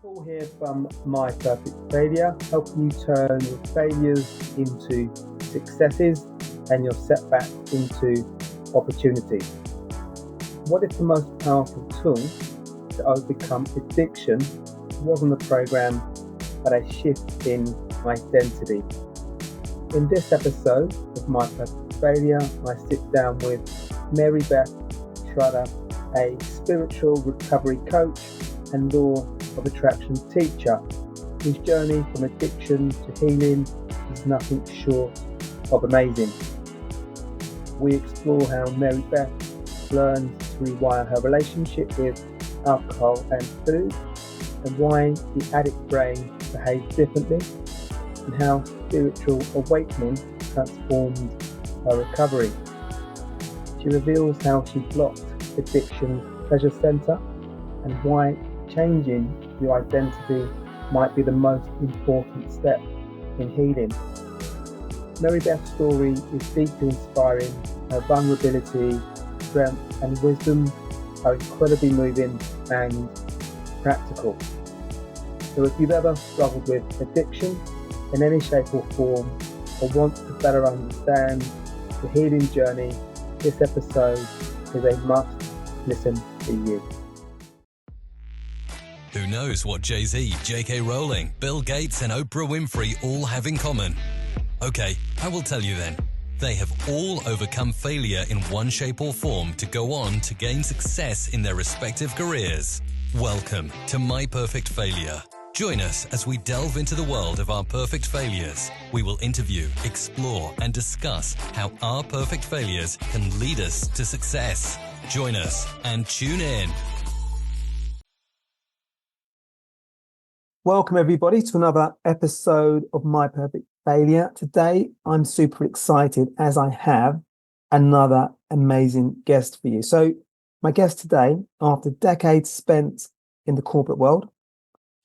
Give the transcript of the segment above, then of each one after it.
Paul here from My Perfect Failure, helping you turn your failures into successes and your setbacks into opportunities. What if the most powerful tool to overcome addiction wasn't a program, but a shift in identity? In this episode of My Perfect Failure, I sit down with Mary Beth Schrudder, a spiritual recovery coach and law of attraction teacher, whose journey from addiction to healing is nothing short of amazing. We explore how Mary Beth learned to rewire her relationship with alcohol and food, and why the addict brain behaves differently, and how spiritual awakening transformed her recovery. She reveals how she blocked addiction's pleasure center and why changing your identity might be the most important step in healing. Mary Beth's story is deeply inspiring. Her vulnerability, strength and wisdom are incredibly moving and practical. So if you've ever struggled with addiction in any shape or form, or want to better understand the healing journey, this episode is a must listen for you. Who knows what Jay-Z, J.K. Rowling, Bill Gates and Oprah Winfrey all have in common? Okay, I will tell you then. They have all overcome failure in one shape or form to go on to gain success in their respective careers. Welcome to My Perfect Failure. Join us as we delve into the world of our perfect failures. We will interview, explore and discuss how our perfect failures can lead us to success. Join us and tune in. Welcome everybody to another episode of My Perfect Failure. Today, I'm super excited as I have another amazing guest for you. So my guest today, after decades spent in the corporate world,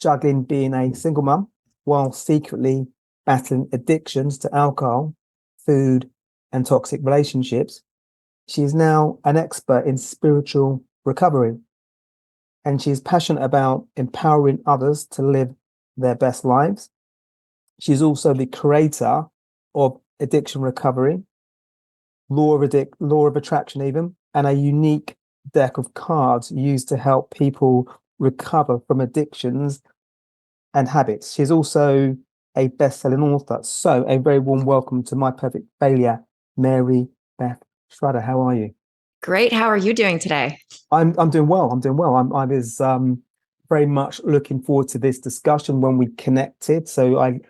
juggling being a single mum while secretly battling addictions to alcohol, food, and toxic relationships, she is now an expert in spiritual recovery. And she is passionate about empowering others to live their best lives. She's also the creator of Addiction Recovery, Law of Attraction even, and a unique deck of cards used to help people recover from addictions and habits. She's also a best-selling author. So a very warm welcome to My Perfect Failure, Mary Beth Schrudder. How are you? Great. How are you doing today? I'm doing well. I was very much looking forward to this discussion when we connected. So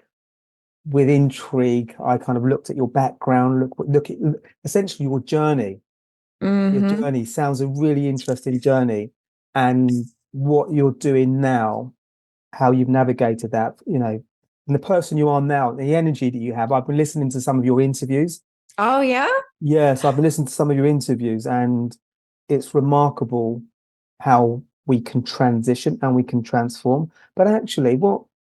with intrigue, I kind of looked at your background, look at essentially your journey. Mm-hmm. Your journey sounds a really interesting journey, and what you're doing now, how you've navigated that, and the person you are now, the energy that you have. I've been listening to some of your interviews. Oh, yeah? Yes, I've been listening to some of your interviews, and it's remarkable how we can transition and we can transform. But actually,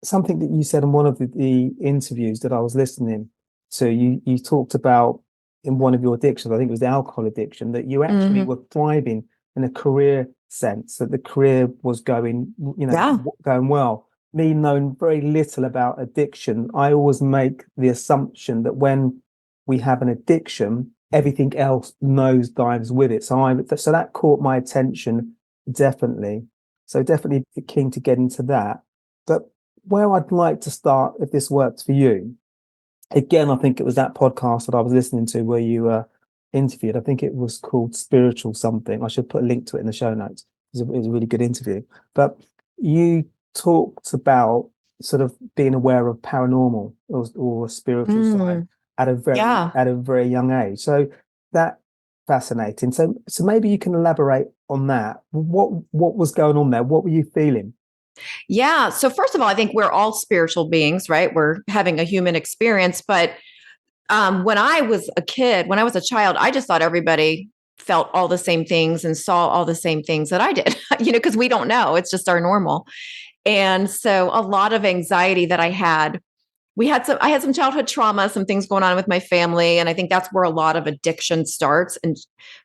something that you said in one of the interviews that I was listening to, you talked about in one of your addictions, I think it was the alcohol addiction, that you actually were thriving in a career sense, that the career was going well. Me knowing very little about addiction, I always make the assumption that when we have an addiction, everything else nosedives with it. So that caught my attention, definitely. So definitely keen to get into that. But where I'd like to start, if this works for you, again, I think it was that podcast that I was listening to where you were interviewed. I think it was called Spiritual something. I should put a link to it in the show notes. It was a really good interview. But you talked about sort of being aware of paranormal or spiritual side at a very young age. So that fascinating. So maybe you can elaborate on that. What was going on there? What were you feeling? Yeah. So first of all, I think we're all spiritual beings, right? We're having a human experience. But when I was a child, I just thought everybody felt all the same things and saw all the same things that I did, because we don't know. It's just our normal. And so a lot of anxiety that I had I had some childhood trauma, some things going on with my family. And I think that's where a lot of addiction starts. And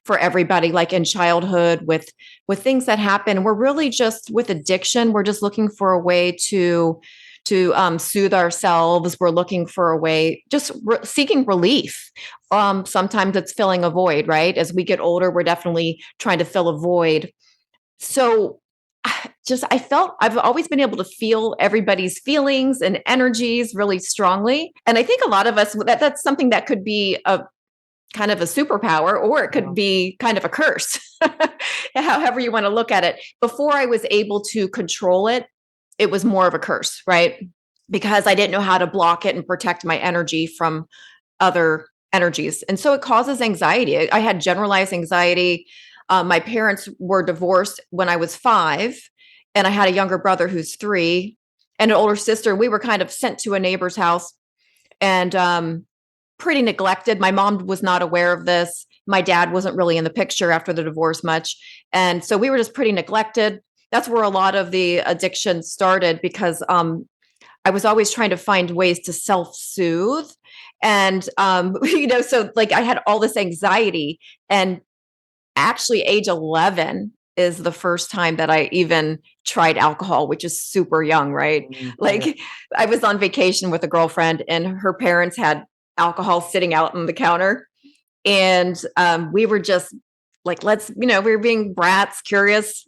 for everybody, like in childhood with things that happen, we're really just with addiction, we're just looking for a way to soothe ourselves. We're looking for a way, just seeking relief. Sometimes it's filling a void, right? As we get older, we're definitely trying to fill a void. So I've always been able to feel everybody's feelings and energies really strongly. And I think a lot of us, that's something that could be a kind of a superpower, or it could be kind of a curse, however you want to look at it. Before I was able to control it, it was more of a curse, right? Because I didn't know how to block it and protect my energy from other energies. And so it causes anxiety. I had generalized anxiety. My parents were divorced when I was 5, and I had a younger brother who's 3 and an older sister. We were kind of sent to a neighbor's house and pretty neglected. My mom was not aware of this. My dad wasn't really in the picture after the divorce much. And so we were just pretty neglected. That's where a lot of the addiction started, because I was always trying to find ways to self-soothe. And, so like I had all this anxiety, and actually age 11 is the first time that I even tried alcohol, which is super young, right? Like I was on vacation with a girlfriend, and her parents had alcohol sitting out on the counter. And we were just like, we were being brats, curious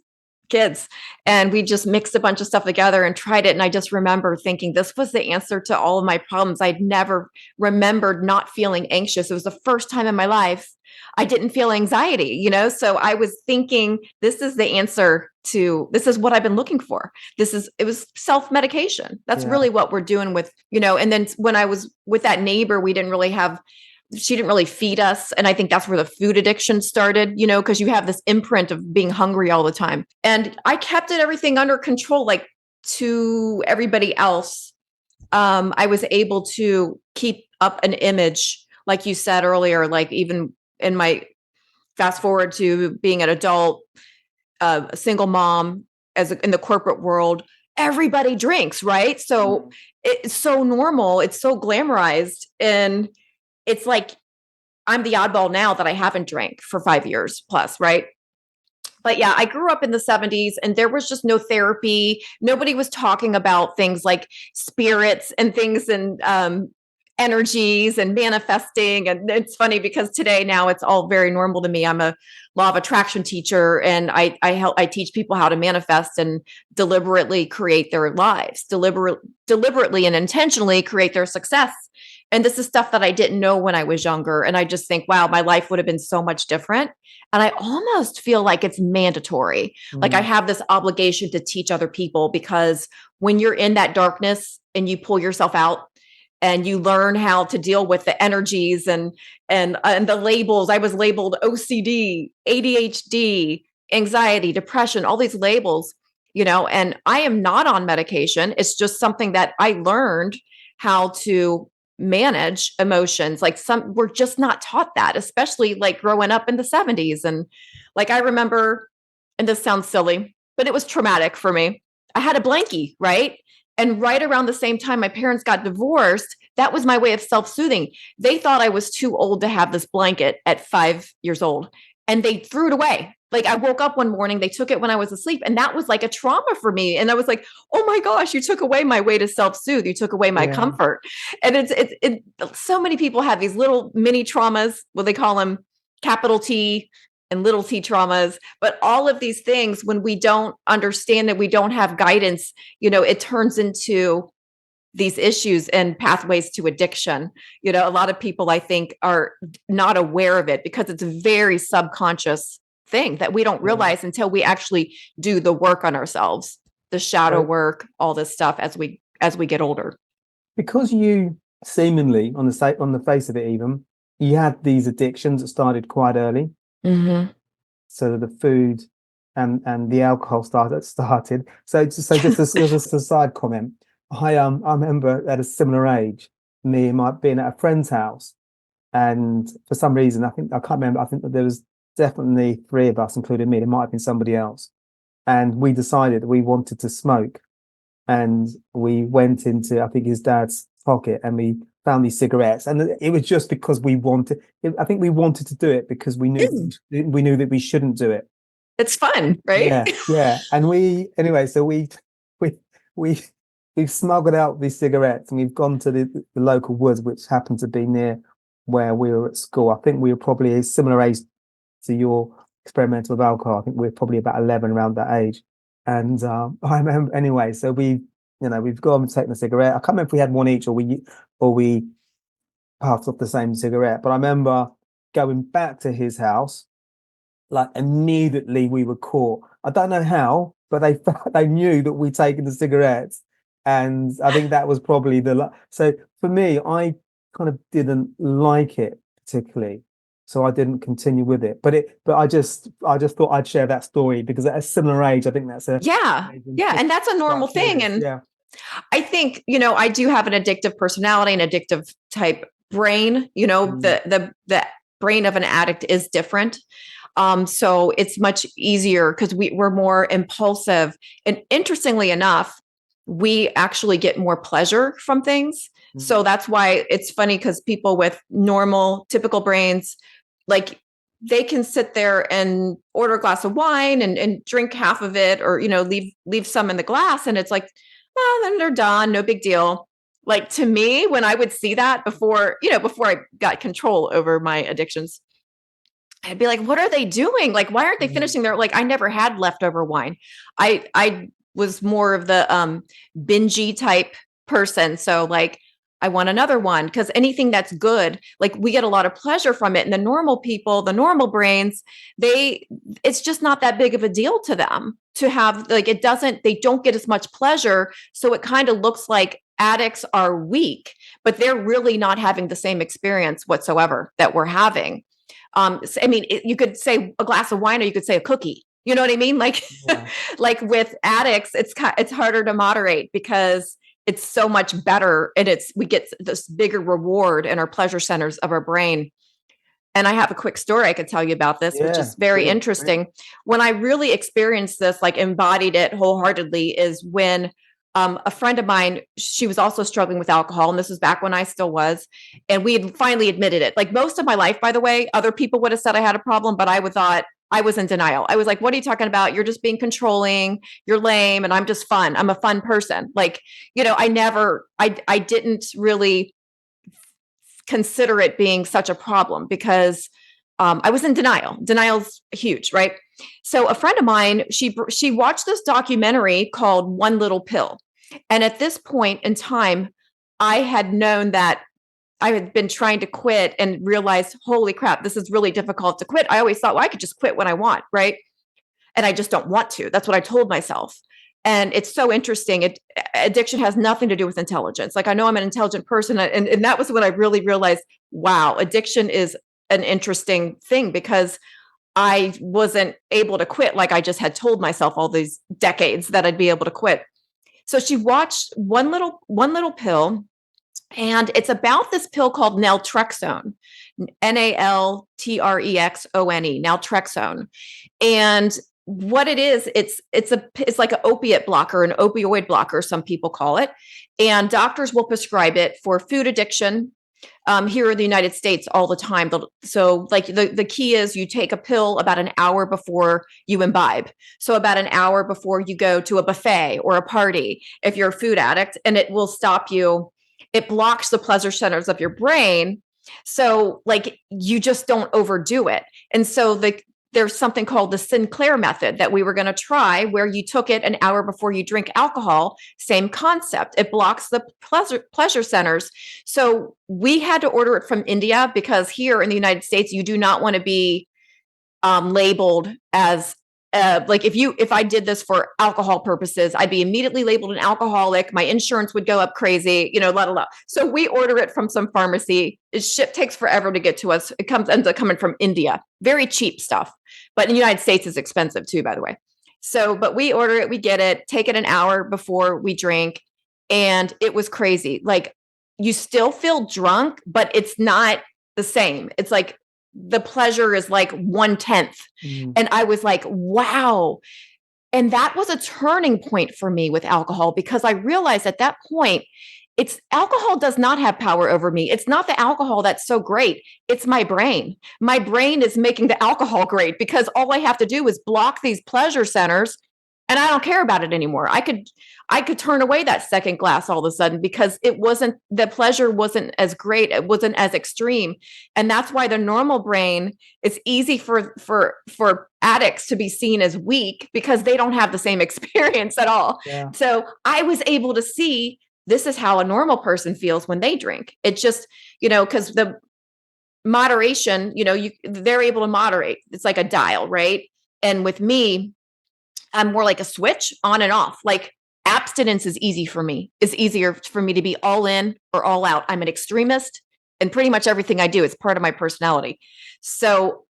kids. And we just mixed a bunch of stuff together and tried it. And I just remember thinking this was the answer to all of my problems. I'd never remembered not feeling anxious. It was the first time in my life I didn't feel anxiety, So I was thinking, this is the answer this is what I've been looking for. It was self-medication. That's really what we're doing with, and then when I was with that neighbor, she didn't really feed us. And I think that's where the food addiction started, because you have this imprint of being hungry all the time. And I kept everything under control, like to everybody else. I was able to keep up an image, like you said earlier, like even in my fast forward to being an adult, a single mom, in the corporate world, everybody drinks, right? So it's so normal. It's so glamorized. And it's like, I'm the oddball now that I haven't drank for 5 years plus, right? But yeah, I grew up in the 70s, and there was just no therapy. Nobody was talking about things like spirits and things, and energies and manifesting. And it's funny because today now it's all very normal to me. I'm a law of attraction teacher, and I teach people how to manifest and deliberately create their lives, deliberately and intentionally create their success. And this is stuff that I didn't know when I was younger. And I just think, wow, my life would have been so much different. And I almost feel like it's mandatory. Like I have this obligation to teach other people, because when you're in that darkness and you pull yourself out and you learn how to deal with the energies and the labels. I was labeled OCD, ADHD, anxiety, depression, all these labels, and I am not on medication. It's just something that I learned how to manage emotions. Like we're just not taught that, especially like growing up in the 70s. And like, I remember, and this sounds silly, but it was traumatic for me. I had a blankie, right? And right around the same time my parents got divorced, that was my way of self-soothing. They thought I was too old to have this blanket at 5 years old, and they threw it away. Like I woke up one morning, they took it when I was asleep, and that was like a trauma for me. And I was like, oh my gosh, you took away my way to self-soothe. You took away my comfort. And it's so many people have these little mini traumas, what they call them, capital T and little t traumas. But all of these things, when we don't understand that, we don't have guidance, it turns into these issues and pathways to addiction. A lot of people, I think, are not aware of it because it's a very subconscious thing that we don't realize until we actually do the work on ourselves, the shadow work, all this stuff as we get older. Because you seemingly, on the face of it, even you had these addictions that started quite early. So the food and the alcohol started. So just as a side comment, I remember at a similar age, me being at a friend's house, and for some reason I can't remember. I think that there was definitely 3 of us, including me. There might have been somebody else, and we decided that we wanted to smoke, and we went into, I think, his dad's pocket and we found these cigarettes, and it was just because we wanted. I think we wanted to do it because we knew that we shouldn't do it. It's fun, right? Yeah. And so we we we've smuggled out these cigarettes and we've gone to the local woods, which happened to be near where we were at school. I think we were probably a similar age to your experimental with alcohol. I think we were probably about 11 around that age. And I remember anyway. So we've gone and taken a cigarette. I can't remember if we had one each or we puffed off the same cigarette. But I remember going back to his house. Like immediately we were caught. I don't know how, but they knew that we'd taken the cigarettes, and I think that was probably so for me. I kind of didn't like it particularly, so I didn't continue with it. But I just thought I'd share that story because at a similar age, I think that's and that's a normal thing. And I think I do have an addictive personality, an addictive type brain. The brain of an addict is different. So it's much easier because we're more impulsive. And interestingly enough, we actually get more pleasure from things. Mm-hmm. So that's why it's funny because people with normal, typical brains, like they can sit there and order a glass of wine and drink half of it or, leave some in the glass. And it's like, well, then they're done. No big deal. Like to me, when I would see that before I got control over my addictions, I'd be like, what are they doing? Like, why aren't they finishing their, like, I never had leftover wine. I was more of the bingey type person. So like, I want another one because anything that's good, like we get a lot of pleasure from it. And the normal people, the normal brains, it's just not that big of a deal to them to have, like, they don't get as much pleasure. So it kind of looks like addicts are weak, but they're really not having the same experience whatsoever that we're having. You could say a glass of wine, or you could say a cookie. You know what I mean? Like, like with addicts, it's harder to moderate because it's so much better, and we get this bigger reward in our pleasure centers of our brain. And I have a quick story I could tell you about this, which is very interesting. When I really experienced this, like embodied it wholeheartedly, is when a friend of mine, she was also struggling with alcohol. And this was back when I still was. And we had finally admitted it. Like most of my life, by the way, other people would have said I had a problem, but I thought I was in denial. I was like, what are you talking about? You're just being controlling. You're lame. And I'm just fun. I'm a fun person. Like, I didn't really consider it being such a problem because I was in denial. Denial's huge, right? So a friend of mine, she watched this documentary called One Little Pill. And at this point in time, I had known that I had been trying to quit and realized, holy crap, this is really difficult to quit. I always thought, well, I could just quit when I want, right? And I just don't want to. That's what I told myself. And it's so interesting. Addiction has nothing to do with intelligence. Like I know I'm an intelligent person. And that was when I really realized, wow, addiction is an interesting thing because I wasn't able to quit like I just had told myself all these decades that I'd be able to quit. So she watched One Little Pill, and it's about this pill called naltrexone, naltrexone, naltrexone. And what it is, it's like an opiate blocker, an opioid blocker, some people call it. And doctors will prescribe it for food addiction here in the United States all the time. So like the key is you take a pill about an hour before you imbibe. So about an hour before you go to a buffet or a party, if you're a food addict, and it will stop you. It blocks the pleasure centers of your brain. So like you just don't overdo it. And so there's something called the Sinclair method that we were going to try, where you took it an hour before you drink alcohol. Same concept. It blocks the pleasure centers. So we had to order it from India because here in the United States, you do not want to be labeled as like if I did this for alcohol purposes, I'd be immediately labeled an alcoholic. My insurance would go up crazy, la. So we order it from some pharmacy. Takes forever to get to us. Ends up coming from India. Very cheap stuff. But in the United States, it's expensive too, by the way. So, but we order it, we get it, take it an hour before we drink. And it was crazy. Like you still feel drunk, but it's not the same. It's like the pleasure is like 1/10. And I was like, wow. And that was a turning point for me with alcohol because I realized at that point, it's alcohol does not have power over me. It's not the alcohol that's so great. It's my brain. My brain is making the alcohol great because all I have to do is block these pleasure centers and I don't care about it anymore. I could turn away that second glass all of a sudden because the pleasure wasn't as great. It wasn't as extreme. And that's why the normal brain, it's easy for addicts to be seen as weak because they don't have the same experience at all. Yeah. So I was able to see this is how a normal person feels when they drink. It just, because the moderation, they're able to moderate. It's like a dial, right? And with me, I'm more like a switch on and off. Like abstinence is easy for me. It's easier for me to be all in or all out. I'm an extremist and pretty much everything I do is part of my personality. So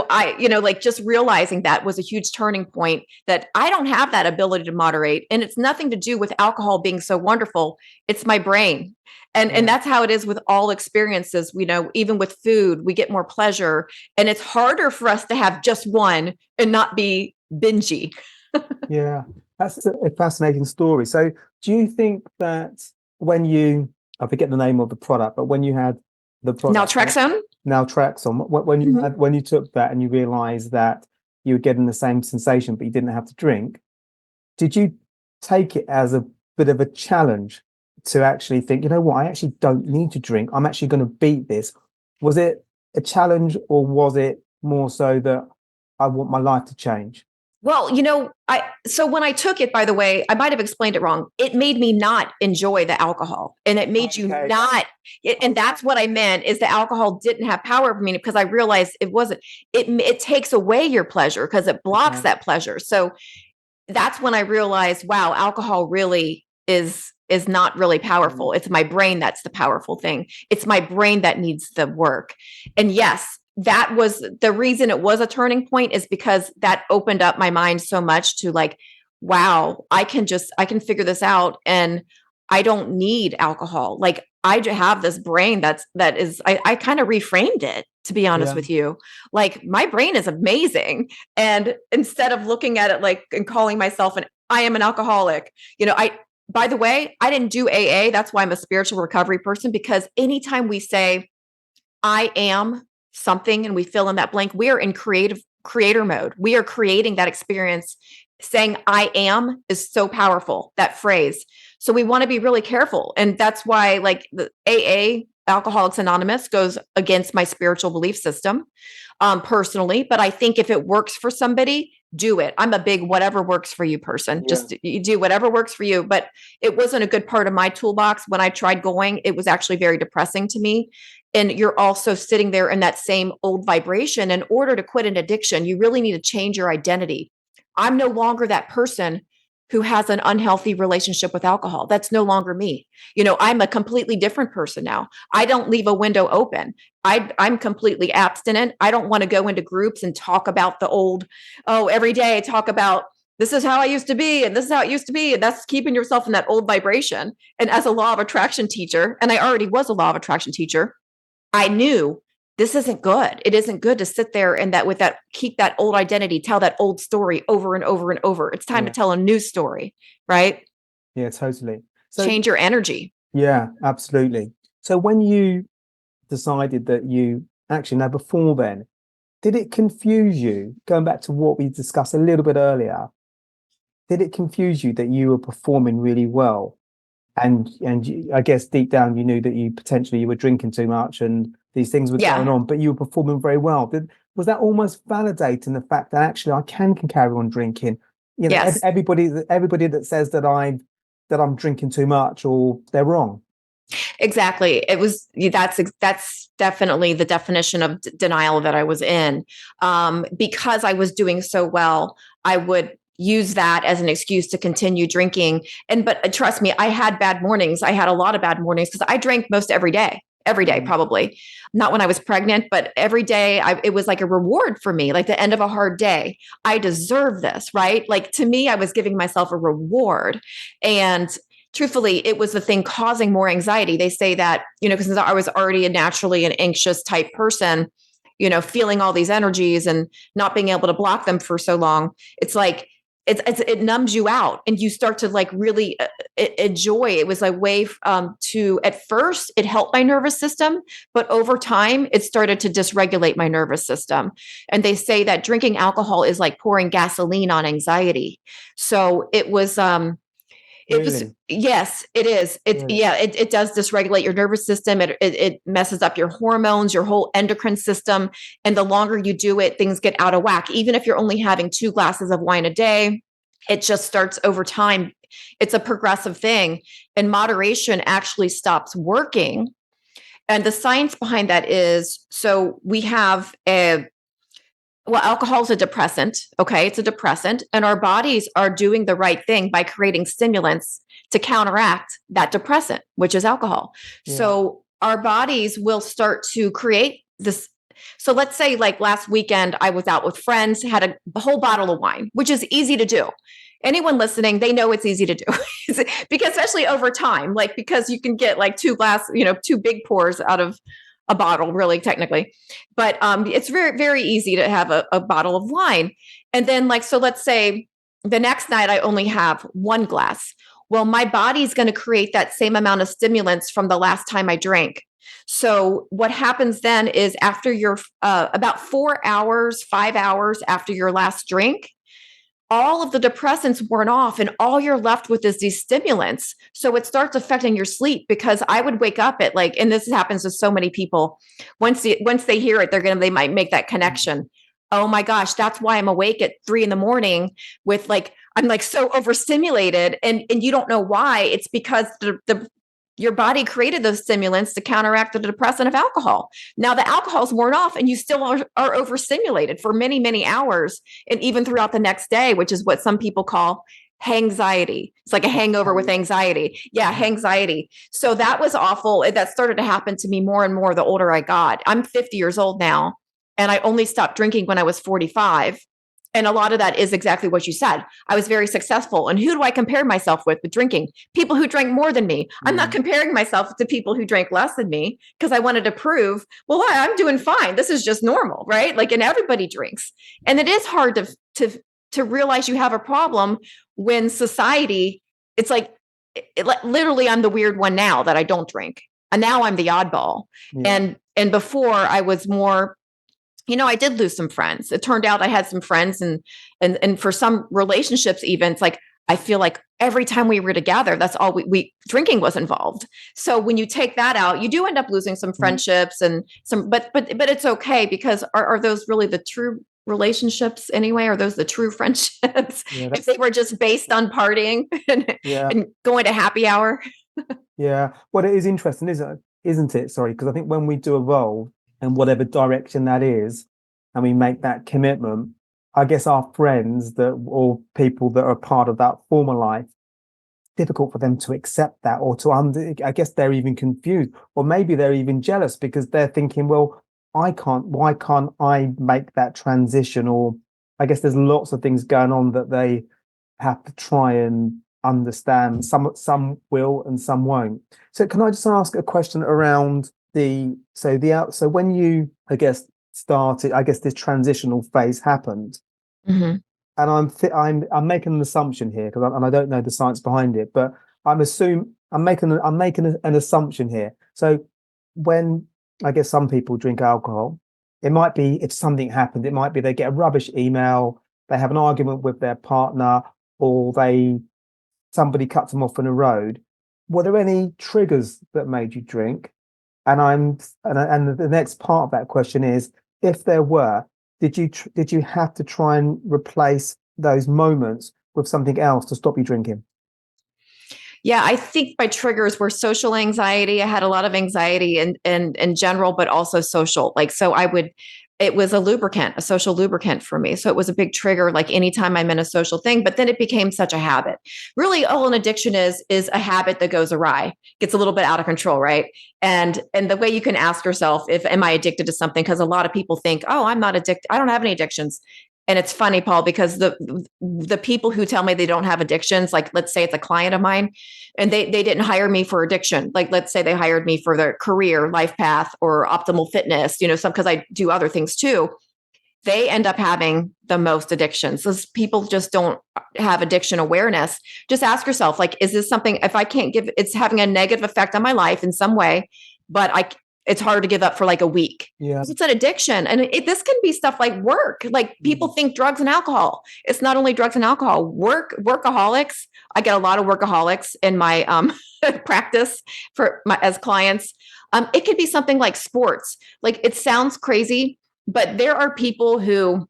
I, like just realizing that was a huge turning point that I don't have that ability to moderate. And it's nothing to do with alcohol being so wonderful. It's my brain. And that's how it is with all experiences. Even with food, we get more pleasure and it's harder for us to have just one and not be bingey. Yeah, that's a fascinating story. So do you think that I forget the name of the product, but when you had the product naltrexone, when you took that and you realized that you were getting the same sensation but you didn't have to drink, did you take it as a bit of a challenge to actually think, you know what, I actually don't need to drink, I'm actually going to beat this? Was it a challenge or was it more so that I want my life to change? Well, so when I took it, by the way, I might have explained it wrong. It made me not enjoy the alcohol and it made you not. And that's what I meant is the alcohol didn't have power over me because I realized it takes away your pleasure because it blocks that pleasure. So that's when I realized, wow, alcohol really is not really powerful. It's my brain that's the powerful thing. It's my brain that needs the work. And yes, that was the reason it was a turning point is because that opened up my mind so much to like, wow, I can figure this out and I don't need alcohol. Like I have this brain I kind of reframed it, to be honest with you. Like my brain is amazing. And instead of looking at it like and calling myself I am an alcoholic, by the way, I didn't do AA. That's why I'm a spiritual recovery person, because anytime we say I am something and we fill in that blank, we are in creator mode. We are creating that experience. Saying I am is so powerful, that phrase. So we want to be really careful. And that's why like the AA, Alcoholics Anonymous, goes against my spiritual belief system personally. But I think if it works for somebody, do it. I'm a big whatever works for you person. Yeah. Just you do whatever works for you. But it wasn't a good part of my toolbox. When I tried going, it was actually very depressing to me. And you're also sitting there in that same old vibration. In order to quit an addiction, you really need to change your identity. I'm no longer that person who has an unhealthy relationship with alcohol. That's no longer me. I'm a completely different person now. I don't leave a window open. I'm completely abstinent. I don't want to go into groups and talk about the old, every day talk about this is how I used to be and this is how it used to be. And that's keeping yourself in that old vibration. And as a law of attraction teacher, and I already was a law of attraction teacher, I knew this isn't good. It isn't good to sit there and keep that old identity, tell that old story over and over and over. It's time to tell a new story, right? Yeah, totally. So, change your energy. Yeah, absolutely. So when you decided that now before then, did it confuse you, going back to what we discussed a little bit earlier, did it confuse you that you were performing really well? And I guess deep down you knew that you were drinking too much and these things were going on, but you were performing very well. Was that almost validating the fact that actually I can carry on drinking? Yes. Everybody that says that I'm drinking too much, or they're wrong. Exactly. That's definitely the definition of denial that I was in. Because I was doing so well, I would use that as an excuse to continue drinking. But trust me, I had bad mornings. I had a lot of bad mornings because I drank most every day, probably not when I was pregnant, but every day it was like a reward for me, like the end of a hard day. I deserve this, right? Like to me, I was giving myself a reward. And truthfully, it was the thing causing more anxiety. They say that, because I was already naturally an anxious type person, feeling all these energies and not being able to block them for so long. It's like it numbs you out, and you start to like really enjoy. It was a way to, at first it helped my nervous system, but over time it started to dysregulate my nervous system. And they say that drinking alcohol is like pouring gasoline on anxiety. So it was yes, it is. It does dysregulate your nervous system. It messes up your hormones, your whole endocrine system. And the longer you do it, things get out of whack. Even if you're only having 2 glasses of wine a day, it just starts over time. It's a progressive thing. And moderation actually stops working. And the science behind that is, so we have alcohol is a depressant. Okay. It's a depressant. And our bodies are doing the right thing by creating stimulants to counteract that depressant, which is alcohol. Yeah. So our bodies will start to create this. So let's say like last weekend, I was out with friends, had a whole bottle of wine, which is easy to do. Anyone listening, they know it's easy to do because especially over time, like, because you can get like 2 big pours out of a bottle, really technically, but it's very, very easy to have a bottle of wine. And then so let's say the next night I only have 1 glass. Well, my body's going to create that same amount of stimulants from the last time I drank. So what happens then is after your about 4 hours, 5 hours after your last drink, all of the depressants worn off and all you're left with is these stimulants. So it starts affecting your sleep, because I would wake up at and this happens to so many people. Once they hear it, they might make that connection. Oh my gosh, that's why I'm awake at 3 a.m. with I'm so overstimulated, and you don't know why. It's because your body created those stimulants to counteract the depressant of alcohol. Now the alcohol's worn off and you still are overstimulated for many, many hours, and even throughout the next day, which is what some people call hangxiety. It's like a hangover with anxiety. Yeah, hangxiety. So that was awful. That started to happen to me more and more the older I got. I'm 50 years old now, and I only stopped drinking when I was 45. And a lot of that is exactly what you said. I was very successful. And who do I compare myself with drinking? People who drank more than me. I'm not comparing myself to people who drank less than me, because I wanted to prove, well, I'm doing fine. This is just normal, right? And everybody drinks. And it is hard to realize you have a problem when society, it's literally I'm the weird one now that I don't drink. And now I'm the oddball. Yeah. And before I was more, I did lose some friends. It turned out I had some friends, and for some relationships, even it's I feel like every time we were together, that's all we drinking was involved. So when you take that out, you do end up losing some friendships and some, but it's okay, because are those really the true relationships anyway? Are those the true friendships? Yeah, if they were just based on partying and going to happy hour? Yeah. Well, it is interesting, isn't it? Sorry, because I think when we do evolve, and whatever direction that is, and we make that commitment, I guess our friends or people that are part of that former life, difficult for them to accept that, or I guess they're even confused, or maybe they're even jealous, because they're thinking, well, why can't I make that transition? Or I guess there's lots of things going on that they have to try and understand. Some will and some won't. So can I just ask a question around so when you, I guess, started, I guess this transitional phase happened, and I'm making an assumption here, because I don't know the science behind it, but I'm making an assumption here. So when, I guess, some people drink alcohol, it might be, if something happened, it might be they get a rubbish email, they have an argument with their partner, or somebody cuts them off on the road. Were there any triggers that made you drink? And the next part of that question is, if there were, did you have to try and replace those moments with something else to stop you drinking? Yeah, I think my triggers were social anxiety. I had a lot of anxiety in general, but also social. It was a social lubricant for me. So it was a big trigger, anytime I'm in a social thing, but then it became such a habit. Really, all an addiction is a habit that goes awry, gets a little bit out of control, right? And the way you can ask yourself, am I addicted to something? Because a lot of people think, oh, I'm not addicted. I don't have any addictions. And it's funny, Paul, because the people who tell me they don't have addictions, let's say it's a client of mine, and they didn't hire me for addiction. Let's say they hired me for their career, life path, or optimal fitness, because I do other things too. they end up having the most addictions. Those people just don't have addiction awareness. Just ask yourself, like, is this something, if I can't give, it's having a negative effect on my life in some way, but it's hard to give up for like a week. Yeah. It's an addiction. And this can be stuff like work. Like people think drugs and alcohol. It's not only drugs and alcohol. Workaholics. I get a lot of workaholics in my practice as clients. It could be something like sports. Like it sounds crazy, but there are people who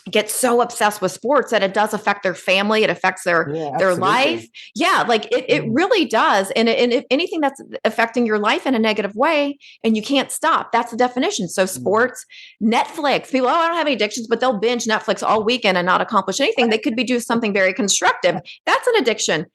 get so obsessed with sports that it does affect their family. It affects their life. Yeah. Like it really does. And if anything that's affecting your life in a negative way and you can't stop, that's the definition. So sports, Netflix, people, I don't have any addictions, but they'll binge Netflix all weekend and not accomplish anything. They could be doing something very constructive. That's an addiction.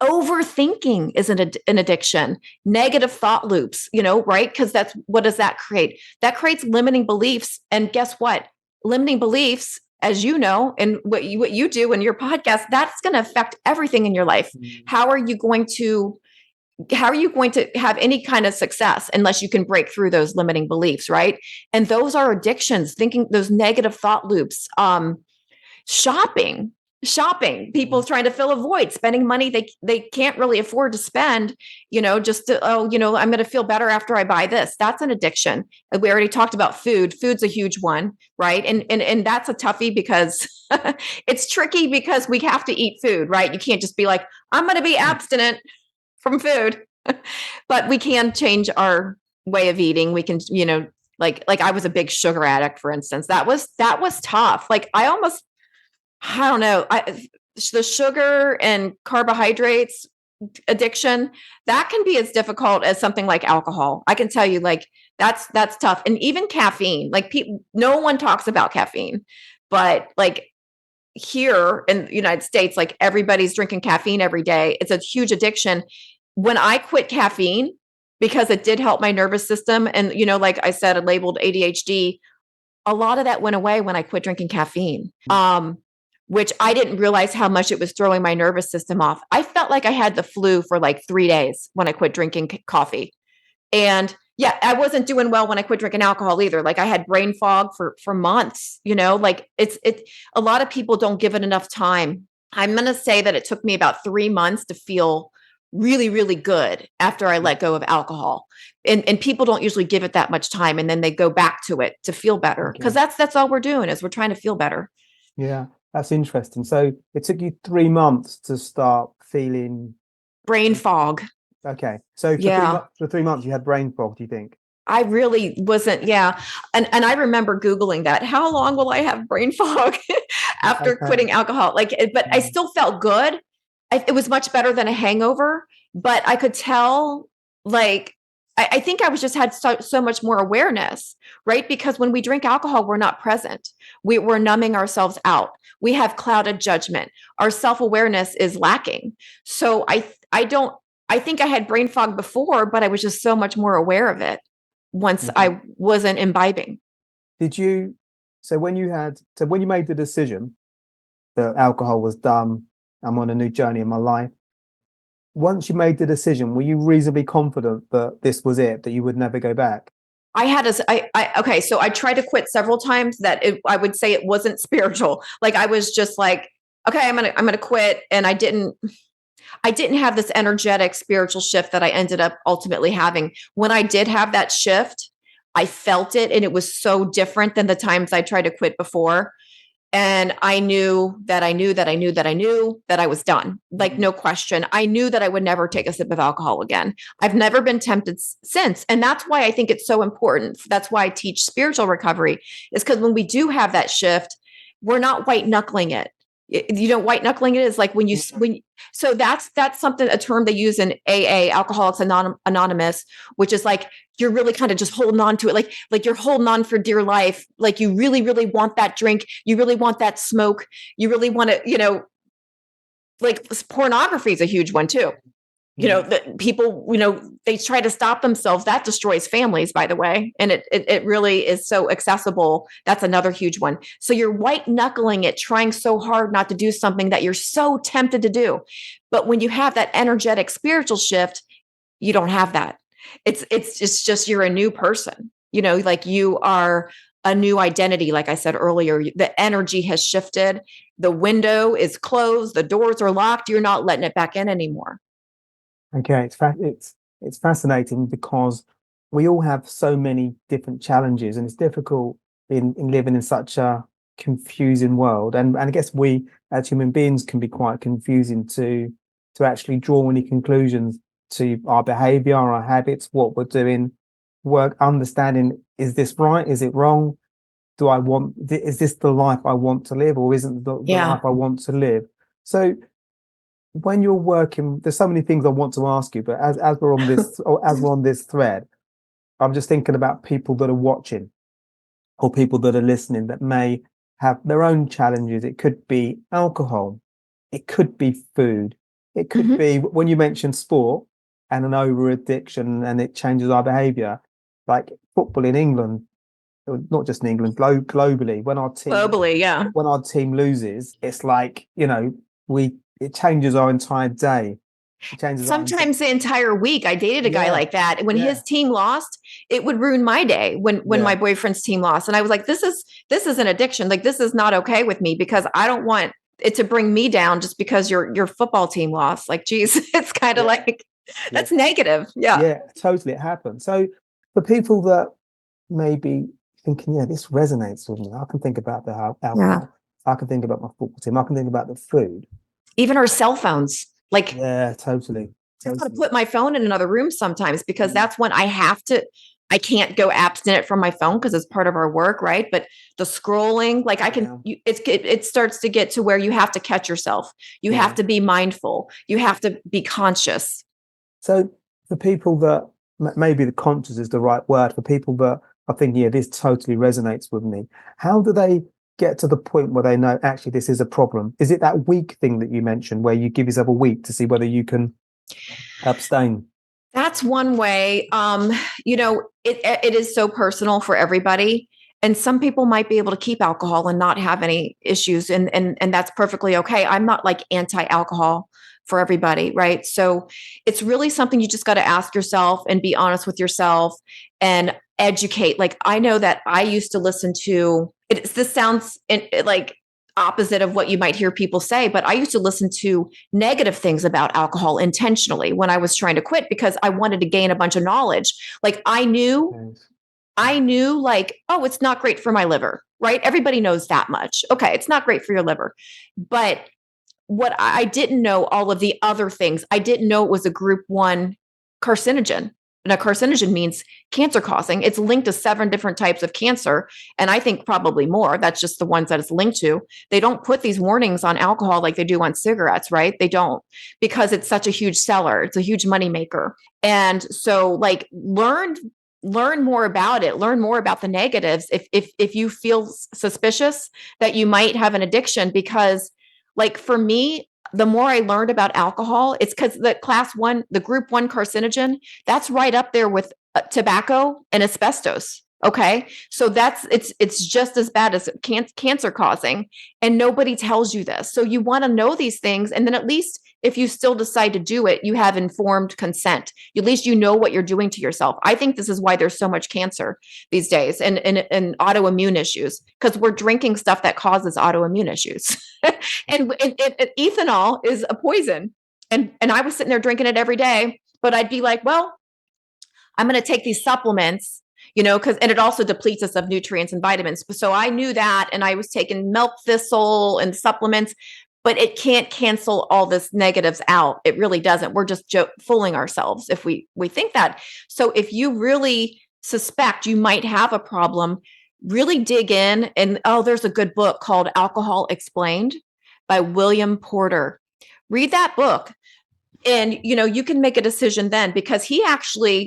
Overthinking is an addiction. Negative thought loops, right? Because what does that create? That creates limiting beliefs. And guess what? Limiting beliefs, as you know, and what you do in your podcast, that's going to affect everything in your life. How are you going to have any kind of success unless you can break through those limiting beliefs, right? And those are addictions, thinking those negative thought loops. Shopping, people trying to fill a void, spending money they can't really afford to spend, just to, I'm going to feel better after I buy this. That's an addiction. We already talked about food. Food's a huge one, right? And that's a toughie because it's tricky because we have to eat food, right? You can't just be like, I'm going to be abstinent from food, but we can change our way of eating. We can, like I was a big sugar addict, for instance. That was tough. Like I don't know. The sugar and carbohydrates addiction, that can be as difficult as something like alcohol. I can tell you, like that's tough. And even caffeine, like no one talks about caffeine, but like here in the United States, like everybody's drinking caffeine every day. It's a huge addiction. When I quit caffeine, because it did help my nervous system, and like I said, I labeled ADHD. A lot of that went away when I quit drinking caffeine. Which I didn't realize how much it was throwing my nervous system off. I felt like I had the flu for like 3 days when I quit drinking coffee. And yeah, I wasn't doing well when I quit drinking alcohol either. Like I had brain fog for months, like a lot of people don't give it enough time. I'm going to say that it took me about 3 months to feel really, really good after I let go of alcohol. And people don't usually give it that much time. And then they go back to it to feel better. Because that's all we're doing is we're trying to feel better. Yeah. That's interesting. So it took you 3 months to start feeling brain fog. Okay. So for 3 months you had brain fog, do you think? I really wasn't. Yeah. And I remember Googling that. How long will I have brain fog after quitting alcohol? But I still felt good. It was much better than a hangover, but I could tell I think I was just had so much more awareness, right? Because when we drink alcohol, we're not present. We're numbing ourselves out. We have clouded judgment. Our self-awareness is lacking. So I think I had brain fog before, but I was just so much more aware of it once I wasn't imbibing. So when you made the decision that alcohol was done, I'm on a new journey in my life. Once you made the decision, were you reasonably confident that this was it, that you would never go back? So I tried to quit several times I would say it wasn't spiritual. Like I was just like, okay, I'm going to quit. And I didn't have this energetic spiritual shift that I ended up ultimately having. When I did have that shift, I felt it. And it was so different than the times I tried to quit before. And I knew that I was done. Like, no question. I knew that I would never take a sip of alcohol again. I've never been tempted since. And that's why I think it's so important. That's why I teach spiritual recovery, is because when we do have that shift, we're not white knuckling it. White knuckling it is like so that's something, a term they use in AA, Alcoholics Anonymous, which is like, you're really kind of just holding on to it. Like you're holding on for dear life. Like you really, really want that drink. You really want that smoke. You really want to, like pornography is a huge one too. That people, they try to stop themselves. That destroys families, by the way. And it really is so accessible. That's another huge one. So you're white knuckling it, trying so hard not to do something that you're so tempted to do. But when you have that energetic spiritual shift, you don't have that. It's just you're a new person, like you are a new identity. Like I said earlier, the energy has shifted. The window is closed. The doors are locked. You're not letting it back in anymore. Okay, it's fascinating because we all have so many different challenges, and it's difficult in living in such a confusing world. And I guess we as human beings can be quite confusing to actually draw any conclusions to our behavior, our habits, what we're doing, work understanding, is this right? Is it wrong? Is this the life I want to live, or isn't the life I want to live? So when you're working, there's so many things I want to ask you, but as we're on this or as we're on this thread, I'm just thinking about people that are watching or people that are listening that may have their own challenges. It could be alcohol, it could be food, it could be when you mention sport and an over addiction and it changes our behavior, like football in England, not just in England, globally. When our team loses, it's like, it changes our entire day. Sometimes the entire week. I dated a guy like that. When his team lost, it would ruin my day when my boyfriend's team lost. And I was like, this is an addiction. Like, this is not okay with me, because I don't want it to bring me down just because your football team lost. Like, geez, it's kind of like, that's negative. Yeah, totally. It happens. So for people that may be thinking, this resonates with me, I can think about the alcohol. I can think about my football team. I can think about the food. Even our cell phones. Like, totally. I have to put my phone in another room sometimes, because that's when I can't go abstinent from my phone because it's part of our work, right? But the scrolling, like it starts to get to where you have to catch yourself. You have to be mindful. You have to be conscious. So for people that maybe the conscious is the right word, for people that are thinking, this totally resonates with me, how do they get to the point where they know actually this is a problem? Is it that week thing that you mentioned where you give yourself a week to see whether you can abstain? That's one way. It is so personal for everybody. And some people might be able to keep alcohol and not have any issues. And that's perfectly okay. I'm not like anti-alcohol for everybody, right? So it's really something you just got to ask yourself and be honest with yourself and educate. Like, I know that I used to listen to this sounds like opposite of what you might hear people say, but I used to listen to negative things about alcohol intentionally when I was trying to quit, because I wanted to gain a bunch of knowledge. Like, I knew like, oh, it's not great for my liver, right? Everybody knows that much. Okay, it's not great for your liver. But what I didn't know, all of the other things, I didn't know it was a group 1 carcinogen. And a carcinogen means cancer causing. It's linked to 7 different types of cancer. And I think probably more. That's just the ones that it's linked to. They don't put these warnings on alcohol like they do on cigarettes, right? They don't, because it's such a huge seller. It's a huge moneymaker. And so, like, learn more about it. Learn more about the negatives. If you feel suspicious that you might have an addiction, because, like, for me, the more I learned about alcohol, it's because the group 1 carcinogen, that's right up there with tobacco and asbestos. Okay. So it's just as bad as cancer causing, and nobody tells you this. So you want to know these things. And then at least if you still decide to do it, you have informed consent. At least you know what you're doing to yourself. I think this is why there's so much cancer these days and autoimmune issues, because we're drinking stuff that causes autoimmune issues. and ethanol is a poison. And I was sitting there drinking it every day, but I'd be like, well, I'm going to take these supplements, and it also depletes us of nutrients and vitamins. So I knew that, and I was taking milk thistle and supplements, but it can't cancel all this negatives out. It really doesn't. We're just fooling ourselves if we think that. So if you really suspect you might have a problem, really dig in. And there's a good book called Alcohol Explained by William Porter. Read that book. And, you can make a decision then, because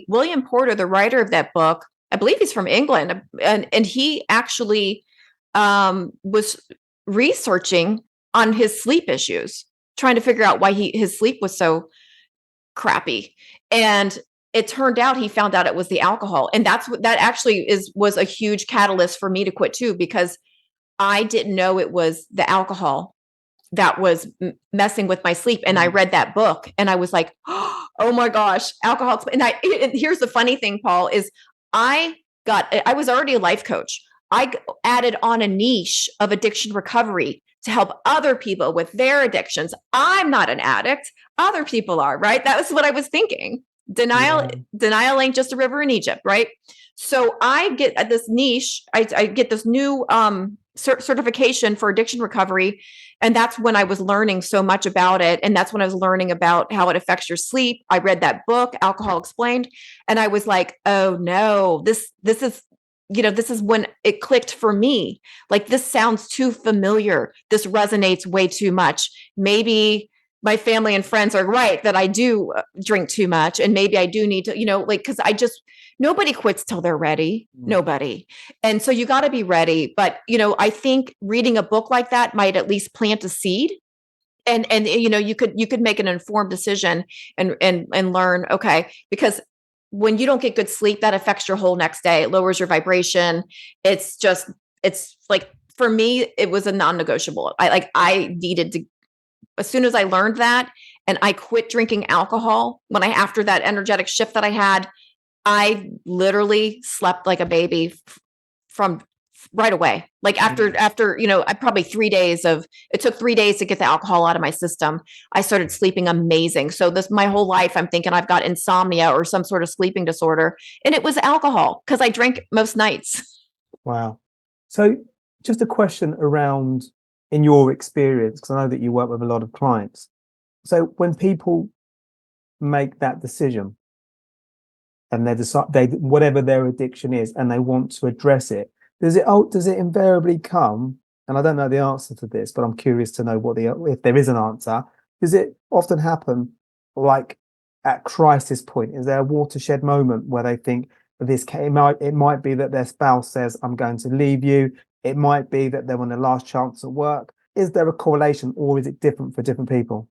William Porter, the writer of that book, I believe he's from England, and he actually was researching on his sleep issues, trying to figure out why his sleep was so crappy. And it turned out he found out it was the alcohol. And that actually was a huge catalyst for me to quit too, because I didn't know it was the alcohol that was messing with my sleep. And I read that book and I was like, oh my gosh, alcohol. And here's the funny thing, Paul, is I was already a life coach. added on a niche of addiction recovery to help other people with their addictions. I'm not an addict. Other people are, right? That was what I was thinking. Denial ain't just a river in Egypt, right? So I get this niche. I get this new certification for addiction recovery. And that's when I was learning so much about it. And that's when I was learning about how it affects your sleep. I read that book, Alcohol Explained. And I was like, oh no, this is, this is when it clicked for me. Like, this sounds too familiar. This resonates way too much. Maybe my family and friends are right that I do drink too much. And maybe I do need to, because nobody quits till they're ready. Nobody. And so you got to be ready. But, I think reading a book like that might at least plant a seed. And you could make an informed decision and learn, okay, because when you don't get good sleep, that affects your whole next day. It lowers your vibration. It's like, for me, it was a non-negotiable. I needed to, as soon as I learned that and I quit drinking alcohol, after that energetic shift that I had, I literally slept like a baby from right away. Like after, I probably 3 days it took 3 days to get the alcohol out of my system. I started sleeping amazing. So my whole life, I'm thinking I've got insomnia or some sort of sleeping disorder. And it was alcohol because I drank most nights. Wow. So just a question around, in your experience, because I know that you work with a lot of clients. So when people make that decision and they decide whatever their addiction is and they want to address it, does it invariably come, and I don't know the answer to this, but I'm curious to know if there is an answer, does it often happen like at crisis point? Is there a watershed moment where they think it might be that their spouse says, I'm going to leave you. It might be that they're on their last chance at work. Is there a correlation, or is it different for different people?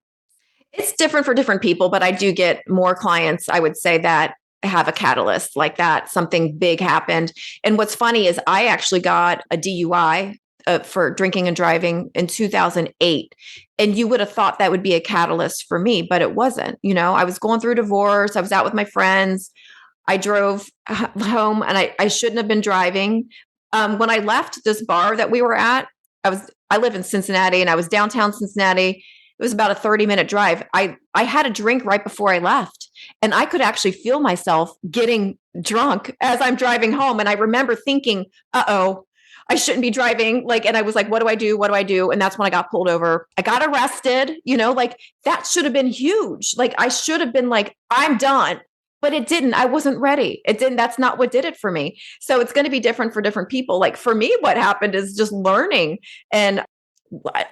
It's different for different people, but I do get more clients, I would say, that have a catalyst like that. Something big happened. And what's funny is I actually got a DUI for drinking and driving in 2008. And you would have thought that would be a catalyst for me, but it wasn't. I was going through divorce. I was out with my friends. I drove home and I shouldn't have been driving. When I left this bar that we were at, I live in Cincinnati and I was downtown Cincinnati. It was about a 30-minute drive. I had a drink right before I left, and I could actually feel myself getting drunk as I'm driving home. And I remember thinking, uh-oh, I shouldn't be driving. And I was like, what do I do? What do I do? And that's when I got pulled over. I got arrested, that should have been huge. I should have been like, I'm done. But it didn't. I wasn't ready. It didn't. That's not what did it for me. So it's going to be different for different people. For me, what happened is just learning and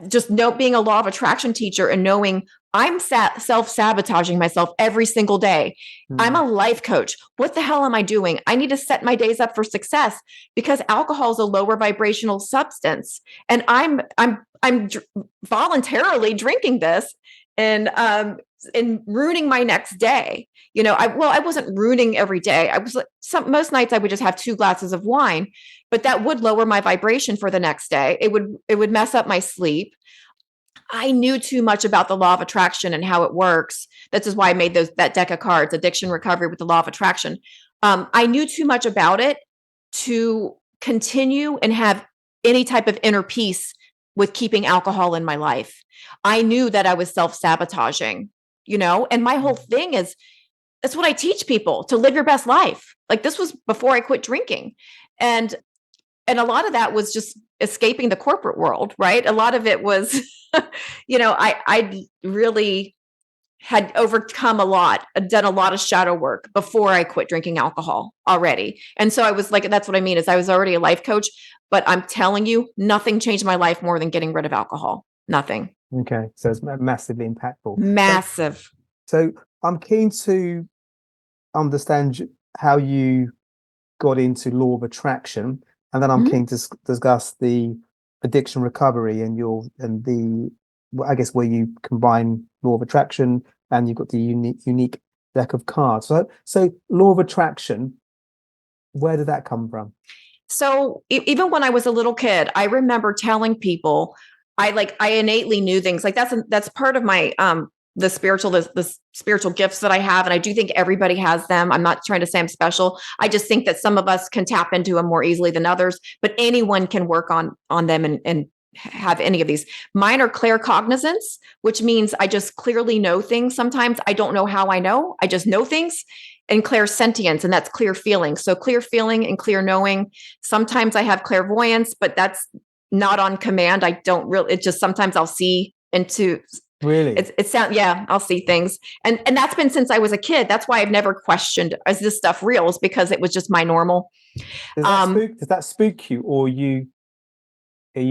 just being a law of attraction teacher and knowing I'm self-sabotaging myself every single day. I'm a life coach. What the hell am I doing? I need to set my days up for success because alcohol is a lower vibrational substance. And I'm voluntarily drinking this and ruining my next day. I wasn't ruining every day. I was most nights I would just have 2 glasses of wine, but that would lower my vibration for the next day. It would mess up my sleep. I knew too much about the law of attraction and how it works. This is why I made that deck of cards, Addiction Recovery with the Law of Attraction. I knew too much about it to continue and have any type of inner peace with keeping alcohol in my life. I knew that I was self-sabotaging, and my whole thing is, that's what I teach people, to live your best life. This was before I quit drinking. And a lot of that was just escaping the corporate world, right? A lot of it was, I really had overcome done a lot of shadow work before I quit drinking alcohol already. And so I was like, that's what I mean, is I was already a life coach, but I'm telling you, nothing changed my life more than getting rid of alcohol. Nothing. Okay. So it's massively impactful. Massive. So I'm keen to understand how you got into law of attraction, and then I'm keen to discuss the addiction recovery I guess where you combine law of attraction and you've got the unique deck of cards. So law of attraction, where did that come from? So even when I was a little kid, I remember telling people I innately knew things. That's part of my the spiritual gifts that I have. And I do think everybody has them. I'm not trying to say I'm special. I just think that some of us can tap into them more easily than others, but anyone can work on them and have any of these. Mine are claircognizance, which means I just clearly know things. Sometimes I don't know how I know, I just know things. And clairsentience, and that's clear feeling. So clear feeling and clear knowing. Sometimes I have clairvoyance, but that's not on command. I don't really, it just sometimes I'll see into. Really? Yeah, I'll see things. And that's been since I was a kid. That's why I've never questioned, is this stuff real? Is because it was just my normal. Does that spook you, or are you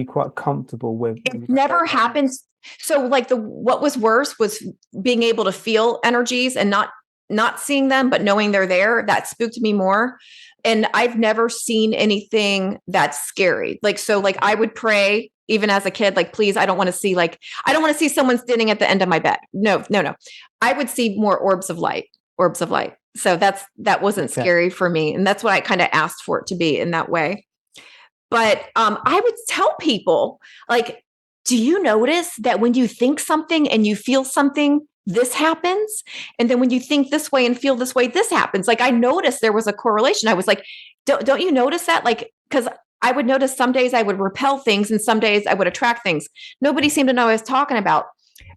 quite comfortable with it? Never happens. So like what was worse was being able to feel energies and not seeing them, but knowing they're there. That spooked me more. And I've never seen anything that's scary. Like, so like I would pray even as a kid, like, please, I don't want to see someone standing at the end of my bed. No. I would see more orbs of light. So that wasn't scary for me. And that's what I kind of asked for it to be in that way. But I would tell people, like, do you notice that when you think something and you feel something, this happens? And then when you think this way and feel this way, this happens. Like, I noticed there was a correlation. I was like, don't you notice that? Like, because I would notice some days I would repel things and some days I would attract things. Nobody seemed to know what I was talking about.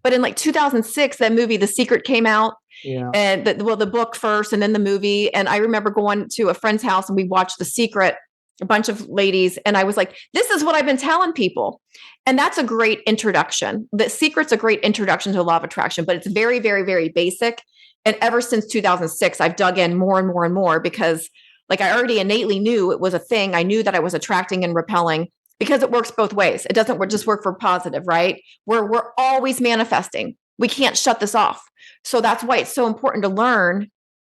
But in like 2006, that movie, The Secret, came out. Yeah. And the book first and then the movie. And I remember going to a friend's house and we watched The Secret, a bunch of ladies. And I was like, this is what I've been telling people. And that's a great introduction. The Secret's a great introduction to the law of attraction, but it's very, very, very basic. And ever since 2006, I've dug in more and more and more because like I already innately knew it was a thing. I knew that I was attracting and repelling because it works both ways. It doesn't just work for positive, right? We're always manifesting. We can't shut this off. So that's why it's so important to learn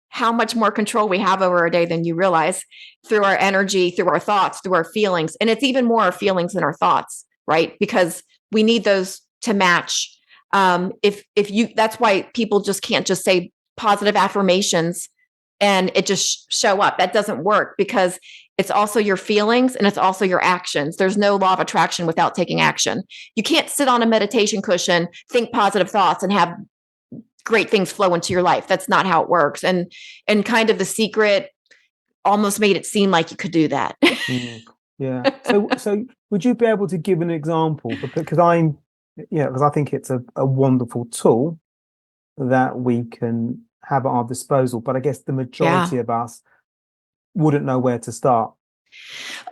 how much more control we have over our day than you realize through our energy, through our thoughts, through our feelings. And it's even more our feelings than our thoughts, right? Because we need those to match. That's why people just can't just say positive affirmations and it just show up. That doesn't work because it's also your feelings and it's also your actions. There's no law of attraction without taking action. You can't sit on a meditation cushion, think positive thoughts and have great things flow into your life. That's not how it works. And kind of The Secret almost made it seem like you could do that. Yeah. So would you be able to give an example? Because I think it's a wonderful tool that we can have at our disposal, but I guess the majority of us wouldn't know where to start.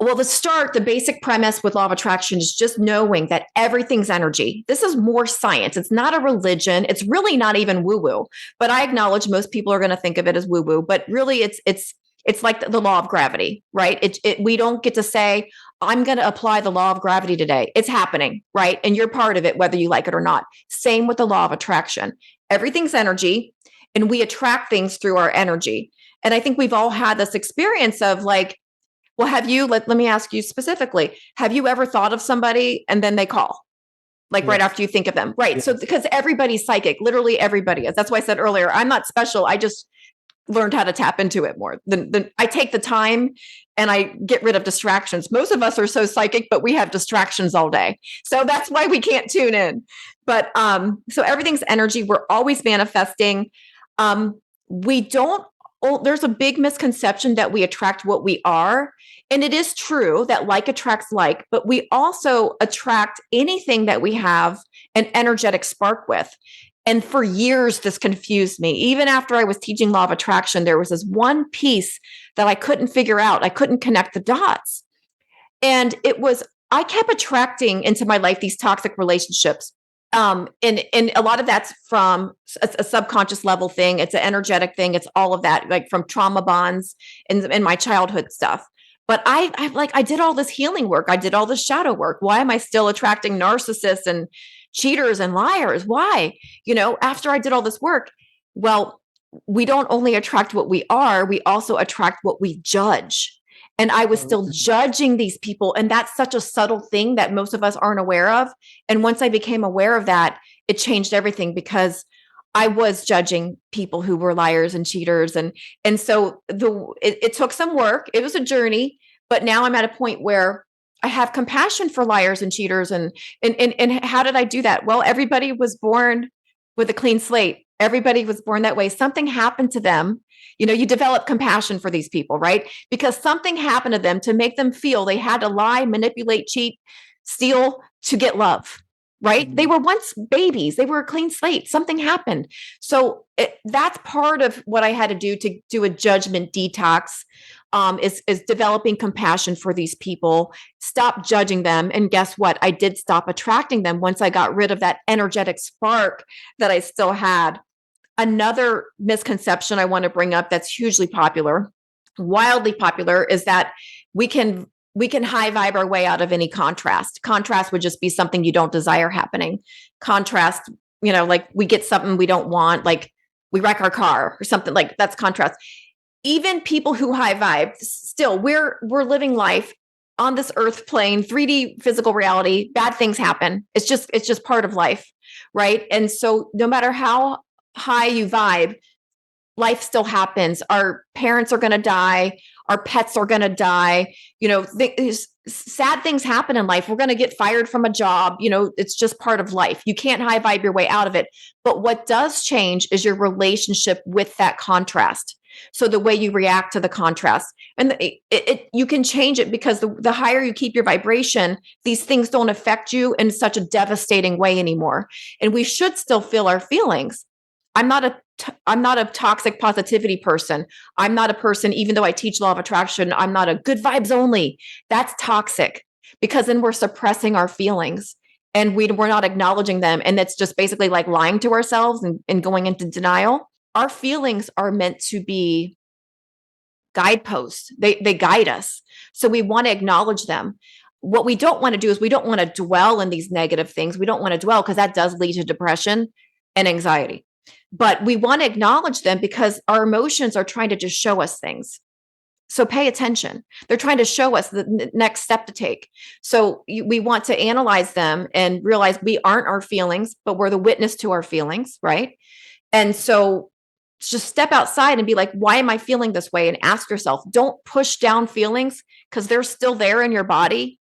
Well, the basic premise with law of attraction is just knowing that everything's energy. This is more science. It's not a religion. It's really not even woo-woo, but I acknowledge most people are going to think of it as woo-woo, but really it's like the law of gravity, right? We don't get to say, I'm going to apply the law of gravity today. It's happening, right? And you're part of it, whether you like it or not. Same with the law of attraction. Everything's energy and we attract things through our energy. And I think we've all had this experience of like, well, let me ask you specifically, have you ever thought of somebody and then they call? Like right after you think of them, right? Yes. So because everybody's psychic, literally everybody is. That's why I said earlier, I'm not special. I just learned how to tap into it more. I take the time and I get rid of distractions. Most of us are so psychic, but we have distractions all day. So that's why we can't tune in. But so everything's energy. We're always manifesting. There's a big misconception that we attract what we are. And it is true that like attracts like, but we also attract anything that we have an energetic spark with. And for years, this confused me. Even after I was teaching law of attraction, there was this one piece that I couldn't figure out. I couldn't connect the dots. And I kept attracting into my life these toxic relationships. And a lot of that's from a subconscious level thing. It's an energetic thing. It's all of that, like from trauma bonds and my childhood stuff. But I did all this healing work. I did all this shadow work. Why am I still attracting narcissists and cheaters and liars? Why? After I did all this work, well, we don't only attract what we are, we also attract what we judge. And I was still judging these people. And that's such a subtle thing that most of us aren't aware of. And once I became aware of that, it changed everything because I was judging people who were liars and cheaters. And so it took some work. It was a journey, but now I'm at a point where I have compassion for liars and cheaters. And how did I do that? Well, everybody was born with a clean slate. Everybody was born that way. Something happened to them. You develop compassion for these people, right? Because something happened to them to make them feel they had to lie, manipulate, cheat, steal to get love, right? They were once babies. They were a clean slate. Something happened. So that's part of what I had to do a judgment detox, is developing compassion for these people, stop judging them. And guess what? I did stop attracting them once I got rid of that energetic spark that I still had. Another misconception I want to bring up that's hugely popular, wildly popular, is that we can high vibe our way out of any contrast. Contrast would just be something you don't desire happening. Contrast, like we get something we don't want, like we wreck our car or something, like that's contrast. Even people who high vibe, still we're living life on this earth plane, 3D physical reality. Bad things happen. It's just part of life, right? And so no matter how high you vibe, life still happens. Our parents are going to die. Our pets are going to die. Sad things happen in life. We're going to get fired from a job. It's just part of life. You can't high vibe your way out of it. But what does change is your relationship with that contrast. So the way you react to the contrast, and you can change it, because the higher you keep your vibration, these things don't affect you in such a devastating way anymore. And we should still feel our feelings. I'm not a toxic positivity person. I'm not a person, even though I teach law of attraction, I'm not a good vibes only. That's toxic, because then we're suppressing our feelings and we're not acknowledging them. And that's just basically like lying to ourselves and going into denial. Our feelings are meant to be guideposts. They guide us. So we want to acknowledge them. What we don't want to do is we don't want to dwell in these negative things. We don't want to dwell, because that does lead to depression and anxiety. But we want to acknowledge them, because our emotions are trying to just show us things. So pay attention. They're trying to show us the next step to take. So we want to analyze them and realize we aren't our feelings, but we're the witness to our feelings, right? And so just step outside and be like, why am I feeling this way? And ask yourself, don't push down feelings, because they're still there in your body,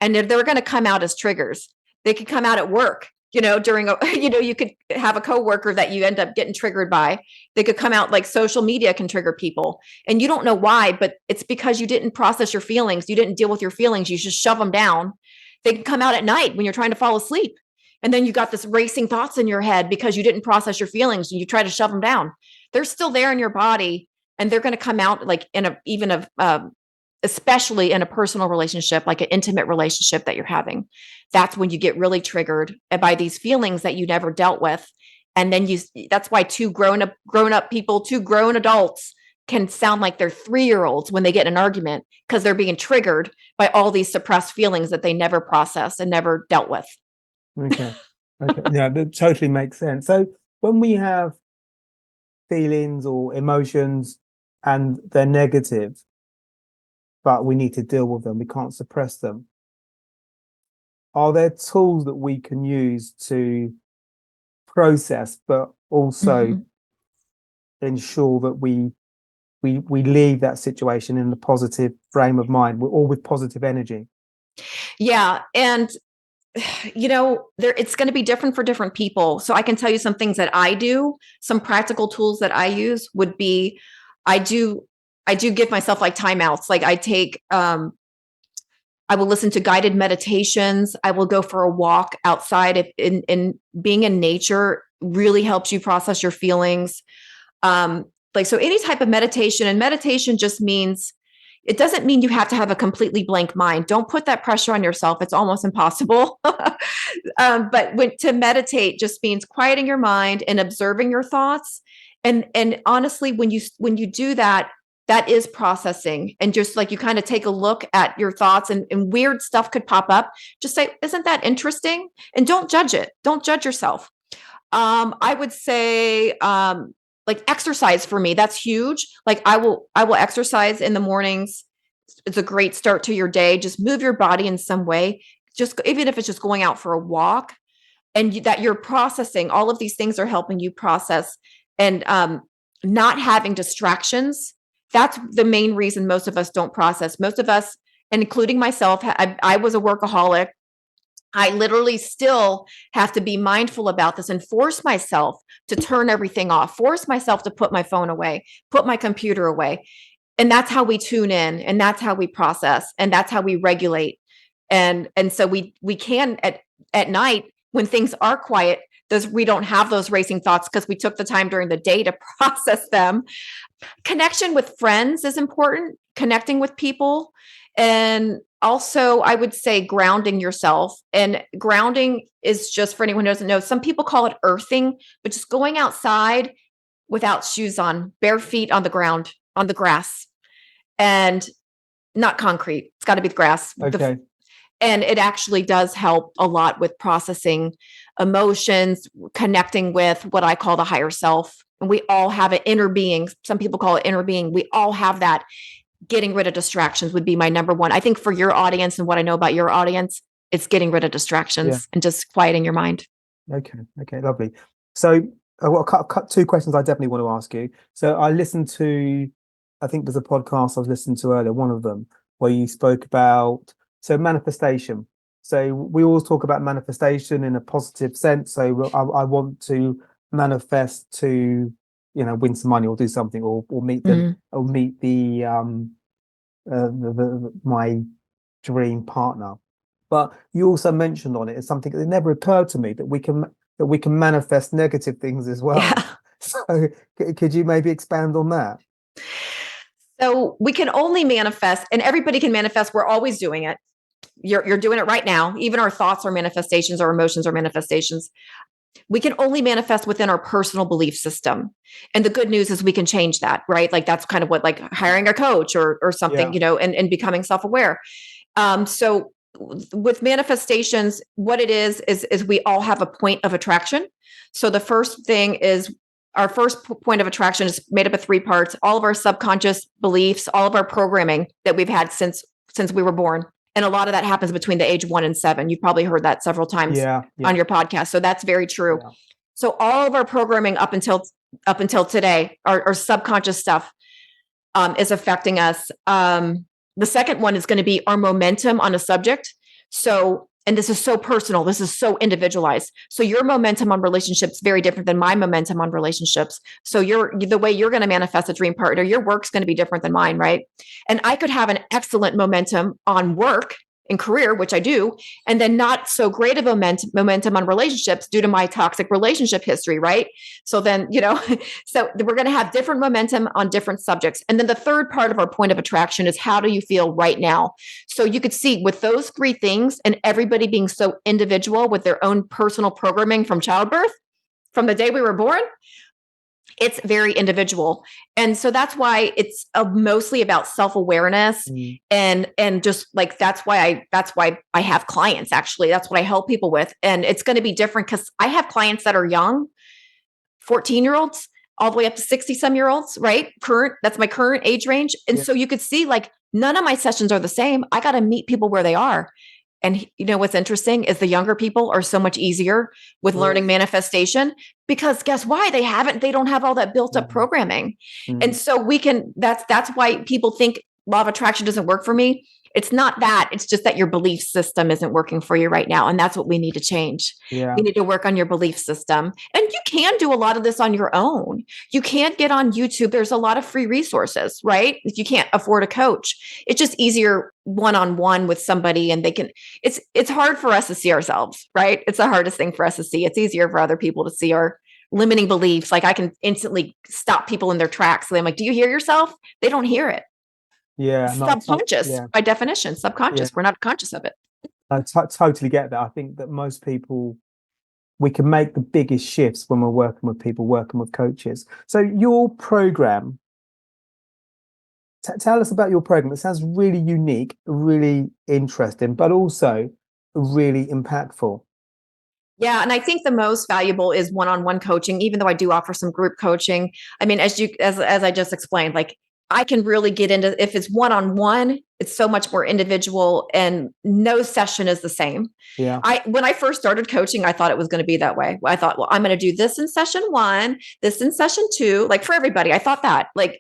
and they're going to come out as triggers. They could come out at work. During you could have a coworker that you end up getting triggered by. They could come out, like social media can trigger people, and you don't know why, but it's because you didn't process your feelings. You didn't deal with your feelings. You just shove them down. They can come out at night when you're trying to fall asleep. And then you got this racing thoughts in your head because you didn't process your feelings and you try to shove them down. They're still there in your body, and they're going to come out like especially in a personal relationship, like an intimate relationship that you're having. That's when you get really triggered by these feelings that you never dealt with. And then that's why two grown up people, two grown adults can sound like they're 3-year-olds when they get in an argument, because they're being triggered by all these suppressed feelings that they never processed and never dealt with. Okay. Yeah, that totally makes sense. So when we have feelings or emotions and they're negative, but we need to deal with them, we can't suppress them, are there tools that we can use to process, but also ensure that we leave that situation in a positive frame of mind, or with positive energy? Yeah. And it's going to be different for different people. So I can tell you some things that I do. Some practical tools that I use would be, I do give myself like timeouts. Like I will listen to guided meditations. I will go for a walk outside. In being in nature really helps you process your feelings. So any type of meditation, and meditation just means, it doesn't mean you have to have a completely blank mind. Don't put that pressure on yourself. It's almost impossible. But to meditate just means quieting your mind and observing your thoughts. And honestly, when you do that, that is processing. And just like you kind of take a look at your thoughts, and weird stuff could pop up. Just say, isn't that interesting? And don't judge it. Don't judge yourself. I would say, like exercise for me, that's huge. Like I will exercise in the mornings. It's a great start to your day. Just move your body in some way. Just even if it's just going out for a walk, and that you're processing, all of these things are helping you process, and not having distractions. That's the main reason most of us don't process. Most of us, and including myself, I was a workaholic. I literally still have to be mindful about this and force myself to turn everything off, force myself to put my phone away, put my computer away. And that's how we tune in, and that's how we process, and that's how we regulate. And so we can at night when things are quiet, we don't have those racing thoughts because we took the time during the day to process them. Connection with friends is important, connecting with people. And also, I would say grounding yourself. And grounding is just, for anyone who doesn't know, some people call it earthing, but just going outside without shoes on, bare feet on the ground, on the grass, and not concrete. It's got to be the grass. Okay. And it actually does help a lot with processing emotions, connecting with what I call the higher self. And we all have an inner being. Some people call it inner being. We all have that. Getting rid of distractions would be my number one. I think for your audience and what I know about your audience, it's getting rid of distractions and just quieting your mind. Okay, lovely. So I've got two questions I definitely want to ask you. So I listened to, I think there's a podcast I was listening to earlier, one of them, where you spoke about manifestation. So we always talk about manifestation in a positive sense. So I want to manifest to, win some money or do something or meet my dream partner. But you also mentioned on it as something that never occurred to me, that we can manifest negative things as well. Yeah. So could you maybe expand on that? So we can only manifest, and everybody can manifest. We're always doing it. You're doing it right now. Even our thoughts are manifestations, our emotions are manifestations. We can only manifest within our personal belief system. And the good news is we can change that, right? Like that's kind of what, like hiring a coach or something, and becoming self-aware. So with manifestations, what it is we all have a point of attraction. So the first thing is, our first point of attraction is made up of 3 parts: all of our subconscious beliefs, all of our programming that we've had since we were born. And a lot of that happens between the age 1 and 7. You've probably heard that several times on your podcast. So that's very true. Yeah. So all of our programming up until today, our subconscious stuff is affecting us. The second one is going to be our momentum on a subject. So, and this is so personal, this is so individualized. So your momentum on relationships is very different than my momentum on relationships. So the way you're going to manifest a dream partner, your work's going to be different than mine, right? And I could have an excellent momentum on work and career, which I do, and then not so great of a momentum on relationships due to my toxic relationship history, right? So then, so we're going to have different momentum on different subjects. And then the third part of our point of attraction is, how do you feel right now? So you could see with those 3 things, and everybody being so individual with their own personal programming from childbirth, from the day we were born, it's very individual. And so that's why it's mostly about self-awareness. And just like, that's why I have clients. Actually, that's what I help people with. And it's going to be different because I have clients that are young, 14-year-olds, all the way up to 60-some-year-olds, right? That's my current age range. And so you could see, like, none of my sessions are the same. I got to meet people where they are. And what's interesting is the younger people are so much easier with learning manifestation, because guess why? They don't have all that built up programming. And so that's why people think law of attraction doesn't work for me. It's not that. It's just that your belief system isn't working for you right now. And that's what we need to change. Yeah. You need to work on your belief system. And you can do a lot of this on your own. You can't get on YouTube. There's a lot of free resources, right? If you can't afford a coach, it's just easier one-on-one with somebody, and it's hard for us to see ourselves, right? It's the hardest thing for us to see. It's easier for other people to see our limiting beliefs. Like, I can instantly stop people in their tracks. I'm like, do you hear yourself? They don't hear it. Yeah, subconscious by definition, subconscious. We're not conscious of it. I totally get that. I think that most people, we can make the biggest shifts when we're working with people, working with coaches. So your program, tell us about your program. It sounds really unique, really interesting, but also really impactful. Yeah. And I think the most valuable is one-on-one coaching, even though I do offer some group coaching. I mean, as I just explained, like, I can really get into, if it's one-on-one, it's so much more individual, and no session is the same. Yeah. When I first started coaching, I thought it was going to be that way. I thought, well, I'm going to do this in session 1, this in session 2, like for everybody. I thought that, like,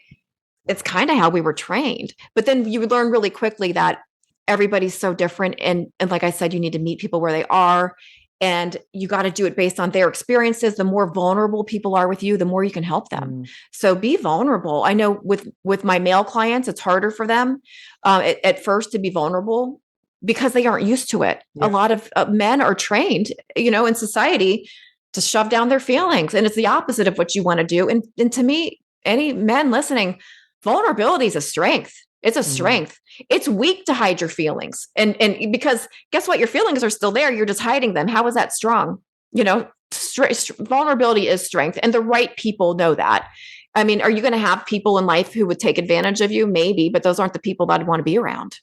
it's kind of how we were trained. But then you learn really quickly that everybody's so different. And like I said, you need to meet people where they are, and you got to do it based on their experiences. The more vulnerable people are with you, the more you can help them. So be vulnerable. I know with my male clients, it's harder for them at first to be vulnerable because they aren't used to it. A lot of men are trained, in society to shove down their feelings. And it's the opposite of what you want to do. And to me, any men listening, vulnerability is a strength. It's a strength. It's weak to hide your feelings. And because guess what? Your feelings are still there. You're just hiding them. How is that strong? Vulnerability is strength. And the right people know that. I mean, are you going to have people in life who would take advantage of you? Maybe, but those aren't the people that I'd want to be around.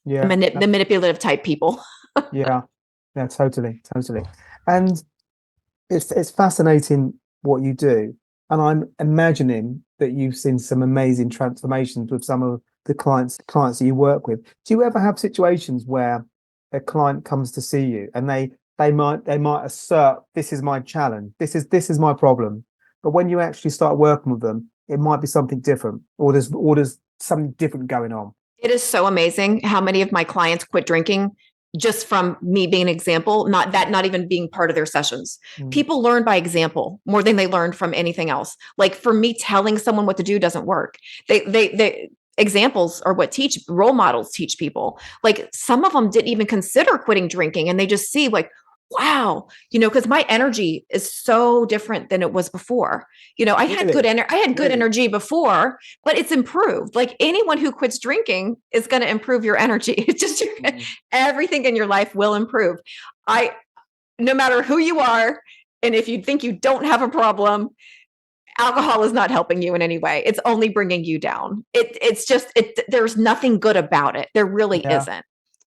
Yeah. The manipulative type people. Yeah, totally. And it's fascinating what you do. And I'm imagining that you've seen some amazing transformations with some of the clients that you work with. Do you ever have situations where a client comes to see you and they might assert, this is my challenge, this is my problem, but when you actually start working with them, it might be something different, or there's something different going on? It is so amazing how many of my clients quit drinking just from me being an example, not even being part of their sessions. People learn by example more than they learned from anything else. Like for me, telling someone what to do doesn't work. They examples are what role models teach people. Like some of them didn't even consider quitting drinking, and they just see like, wow, because my energy is so different than it was before. I had good energy before, but it's improved. Like anyone who quits drinking is going to improve your energy. It's just everything in your life will improve. No matter who you are, and if you think you don't have a problem, alcohol is not helping you in any way. It's only bringing you down. There's nothing good about it. There really isn't.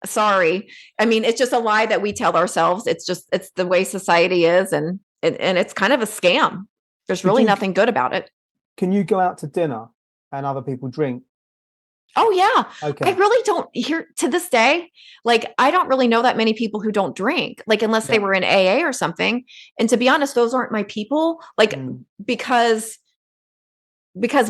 Sorry. I mean, it's just a lie that we tell ourselves. It's the way society is. And it's kind of a scam. There's really nothing good about it. Can you go out to dinner and other people drink? Oh yeah. Okay. I really don't hear to this day. Like, I don't really know that many people who don't drink, like, unless they were in AA or something. And to be honest, those aren't my people. Like, because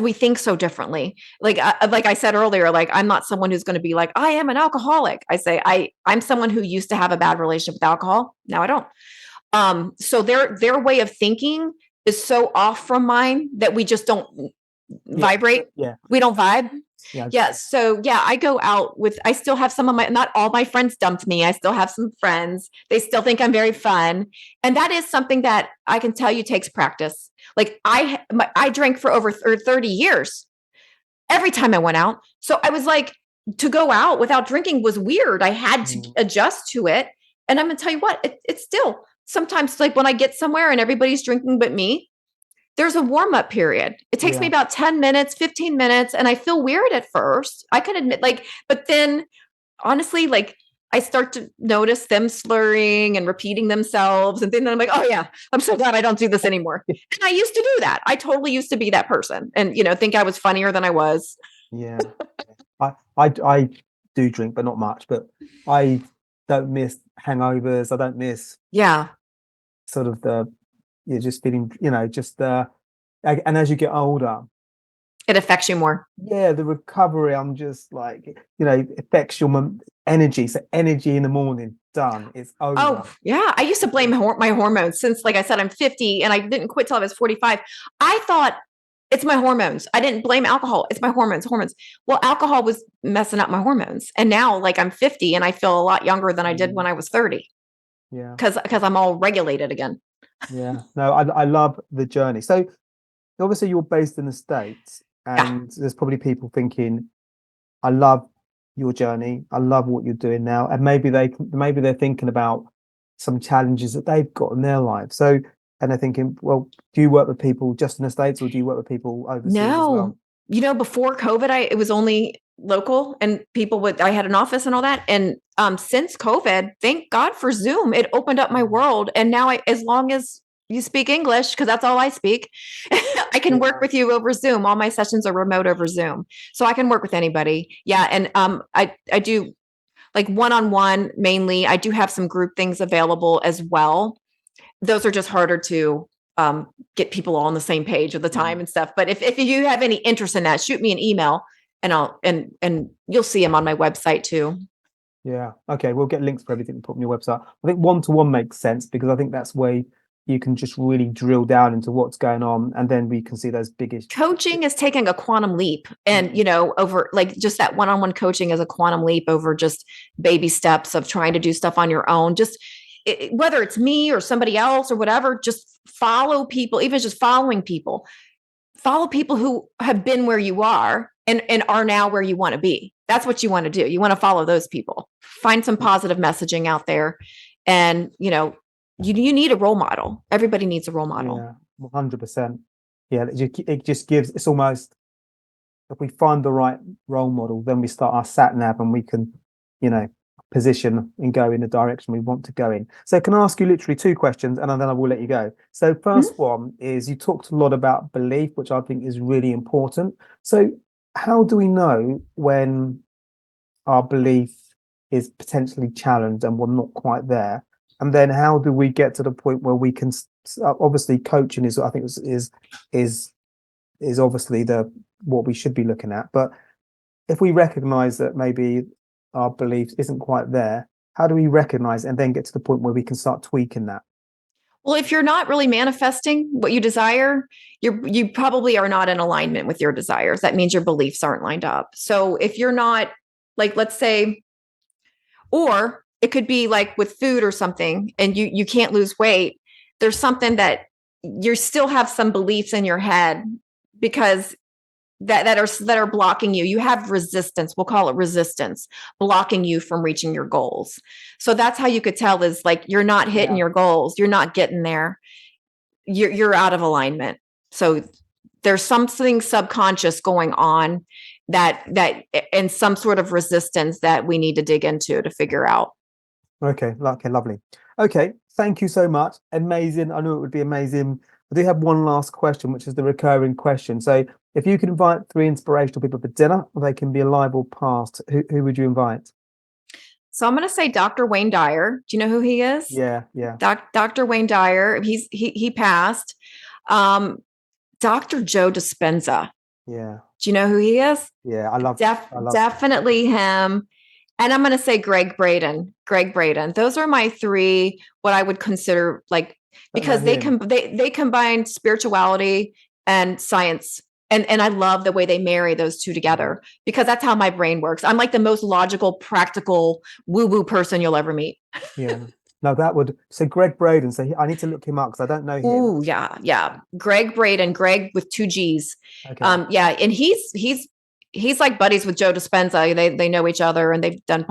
we think so differently. Like I said earlier, like I'm not someone who's going to be like, I am an alcoholic. I say I'm someone who used to have a bad relationship with alcohol. Now I don't. So their way of thinking is so off from mine that we just don't vibrate. Yeah. We don't vibe. Yeah. So I go out I still have not all my friends dumped me. I still have some friends. They still think I'm very fun. And that is something that I can tell you takes practice. Like I drank for over 30 years every time I went out. So I was like, to go out without drinking was weird. I had to adjust to it. And I'm going to tell you what, it's still sometimes like when I get somewhere and everybody's drinking but me, there's a warm-up period. It takes me about 10 minutes, 15 minutes. And I feel weird at first. I can admit, but then honestly, like I start to notice them slurring and repeating themselves. And then I'm like, oh yeah, I'm so glad I don't do this anymore. And I used to do that. I totally used to be that person and, think I was funnier than I was. Yeah. I do drink, but not much, but I don't miss hangovers. I don't miss sort of you're just feeling, and as you get older, it affects you more. Yeah, the recovery, I'm just like, affects your energy. So energy in the morning, done. It's over. Oh, yeah. I used to blame my hormones since, like I said, I'm 50 and I didn't quit till I was 45. I thought it's my hormones. I didn't blame alcohol. It's my hormones. Well, alcohol was messing up my hormones. And now like I'm 50 and I feel a lot younger than I did when I was 30. Yeah. Because I'm all regulated again. Yeah. No, I love the journey. So obviously you're based in the States and there's probably people thinking, I love your journey. I love what you're doing now. And maybe they're thinking about some challenges that they've got in their life. So, and they're thinking, well, do you work with people just in the States or do you work with people overseas as well? Before COVID, it was only local and I had an office and all that. And since COVID, thank God for Zoom, it opened up my world. And now as long as you speak English, because that's all I speak, I can work with you over Zoom. All my sessions are remote over Zoom. So I can work with anybody. Yeah. And I do like one-on-one mainly. I do have some group things available as well. Those are just harder to get people all on the same page at the time and stuff. But if you have any interest in that, shoot me an email and you'll see them on my website too. Yeah. Okay. We'll get links for everything to put on your website. I think one-to-one makes sense because I think that's where you can just really drill down into what's going on, and then we can see those biggest. Coaching is taking a quantum leap, and over like just that one-on-one coaching is a quantum leap over just baby steps of trying to do stuff on your own. Just whether it's me or somebody else or whatever, just follow people, even just following people. Follow people who have been where you are and are now where you want to be. That's what you want to do. You want to follow those people. Find some positive messaging out there. And, you need a role model. Everybody needs a role model. Yeah, 100%. Yeah, it just gives, it's almost, if we find the right role model, then we start our sat nav and we can, position and go in the direction we want to go in. So can I ask you literally two questions and then I will let you go. So first one is, you talked a lot about belief, which I think is really important. So how do we know when our belief is potentially challenged and we're not quite there? And then how do we get to the point where we can, obviously coaching is, I think is obviously what we should be looking at. But if we recognize that maybe our belief isn't quite there, how do we recognize and then get to the point where we can start tweaking that? Well, if you're not really manifesting what you desire, you probably are not in alignment with your desires. That means your beliefs aren't lined up. So if you're not, like, let's say, or it could be like with food or something, and you can't lose weight, there's something that you still have some beliefs in your head because that are blocking you. You have resistance. We'll call it resistance, blocking you from reaching your goals. So that's how you could tell is like, you're not hitting your goals. You're not getting there. You're out of alignment. So there's something subconscious going on that and some sort of resistance that we need to dig into to figure out. Okay, lovely. Okay, thank you so much. Amazing. I knew it would be amazing. I do have one last question, which is the recurring question. So if you could invite 3 inspirational people for dinner, they can be alive or past, who would you invite? So I'm going to say Dr. Wayne Dyer. Do you know who he is? Yeah. Dr. Wayne Dyer. He passed. Dr. Joe Dispenza. Yeah. Do you know who he is? Yeah, I love definitely him. And I'm going to say Greg Braden. Those are my 3, what I would consider like, because they combine spirituality and science. And I love the way they marry those two together because that's how my brain works. I'm like the most logical, practical, woo-woo person you'll ever meet. Yeah. No, so Greg Braden. So I need to look him up because I don't know him. Oh, yeah. Greg Braden, Greg with 2 G's. Okay. And he's like buddies with Joe Dispenza. They know each other and they've done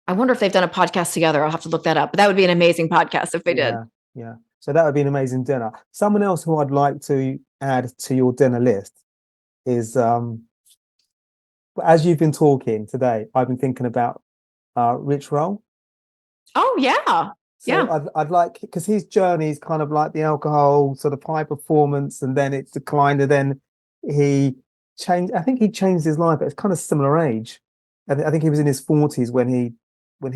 I wonder if they've done a podcast together. I'll have to look that up. But that would be an amazing podcast if they did. Yeah. So that would be an amazing dinner. Someone else who I'd like to add to your dinner list is, as you've been talking today, I've been thinking about Rich Roll. Oh, yeah. So I'd like, because his journey is kind of like the alcohol, sort of high performance, and then it's declined, and then he changed his life at a kind of similar age. I think he was in his 40s when he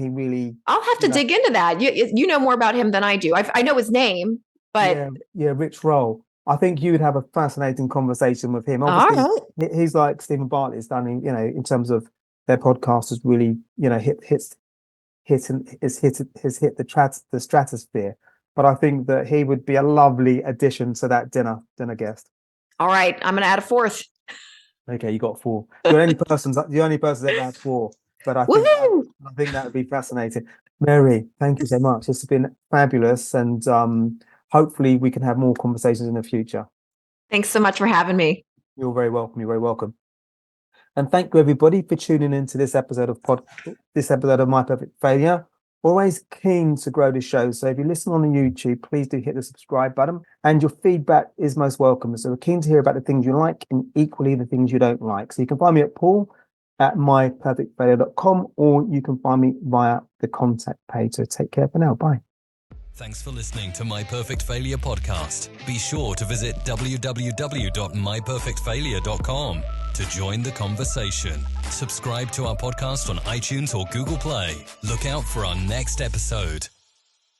really. I'll have to dig into that. You know more about him than I do. I know his name, but yeah, Rich Roll. I think you would have a fascinating conversation with him. Obviously, he's like Stephen Bartlett's done, in terms of their podcast has really, hit the stratosphere. But I think that he would be a lovely addition to that dinner guest. All right, I'm going to add a 4th. Okay, you got 4. The only person that had 4. But I think that would be fascinating. Mary, thank you so much. This has been fabulous, and hopefully we can have more conversations in the future. Thanks so much for having me. You're very welcome. And thank you everybody for tuning into this episode of My Perfect Failure. Always keen to grow the show. So if you listen on YouTube, please do hit the subscribe button, and your feedback is most welcome. So we're keen to hear about the things you like and equally the things you don't like. So you can find me at paul@myperfectfailure.com, or you can find me via the contact page. So take care for now. Bye. Thanks for listening to My Perfect Failure podcast. Be sure to visit www.myperfectfailure.com to join the conversation. Subscribe to our podcast on iTunes or Google Play. Look out for our next episode.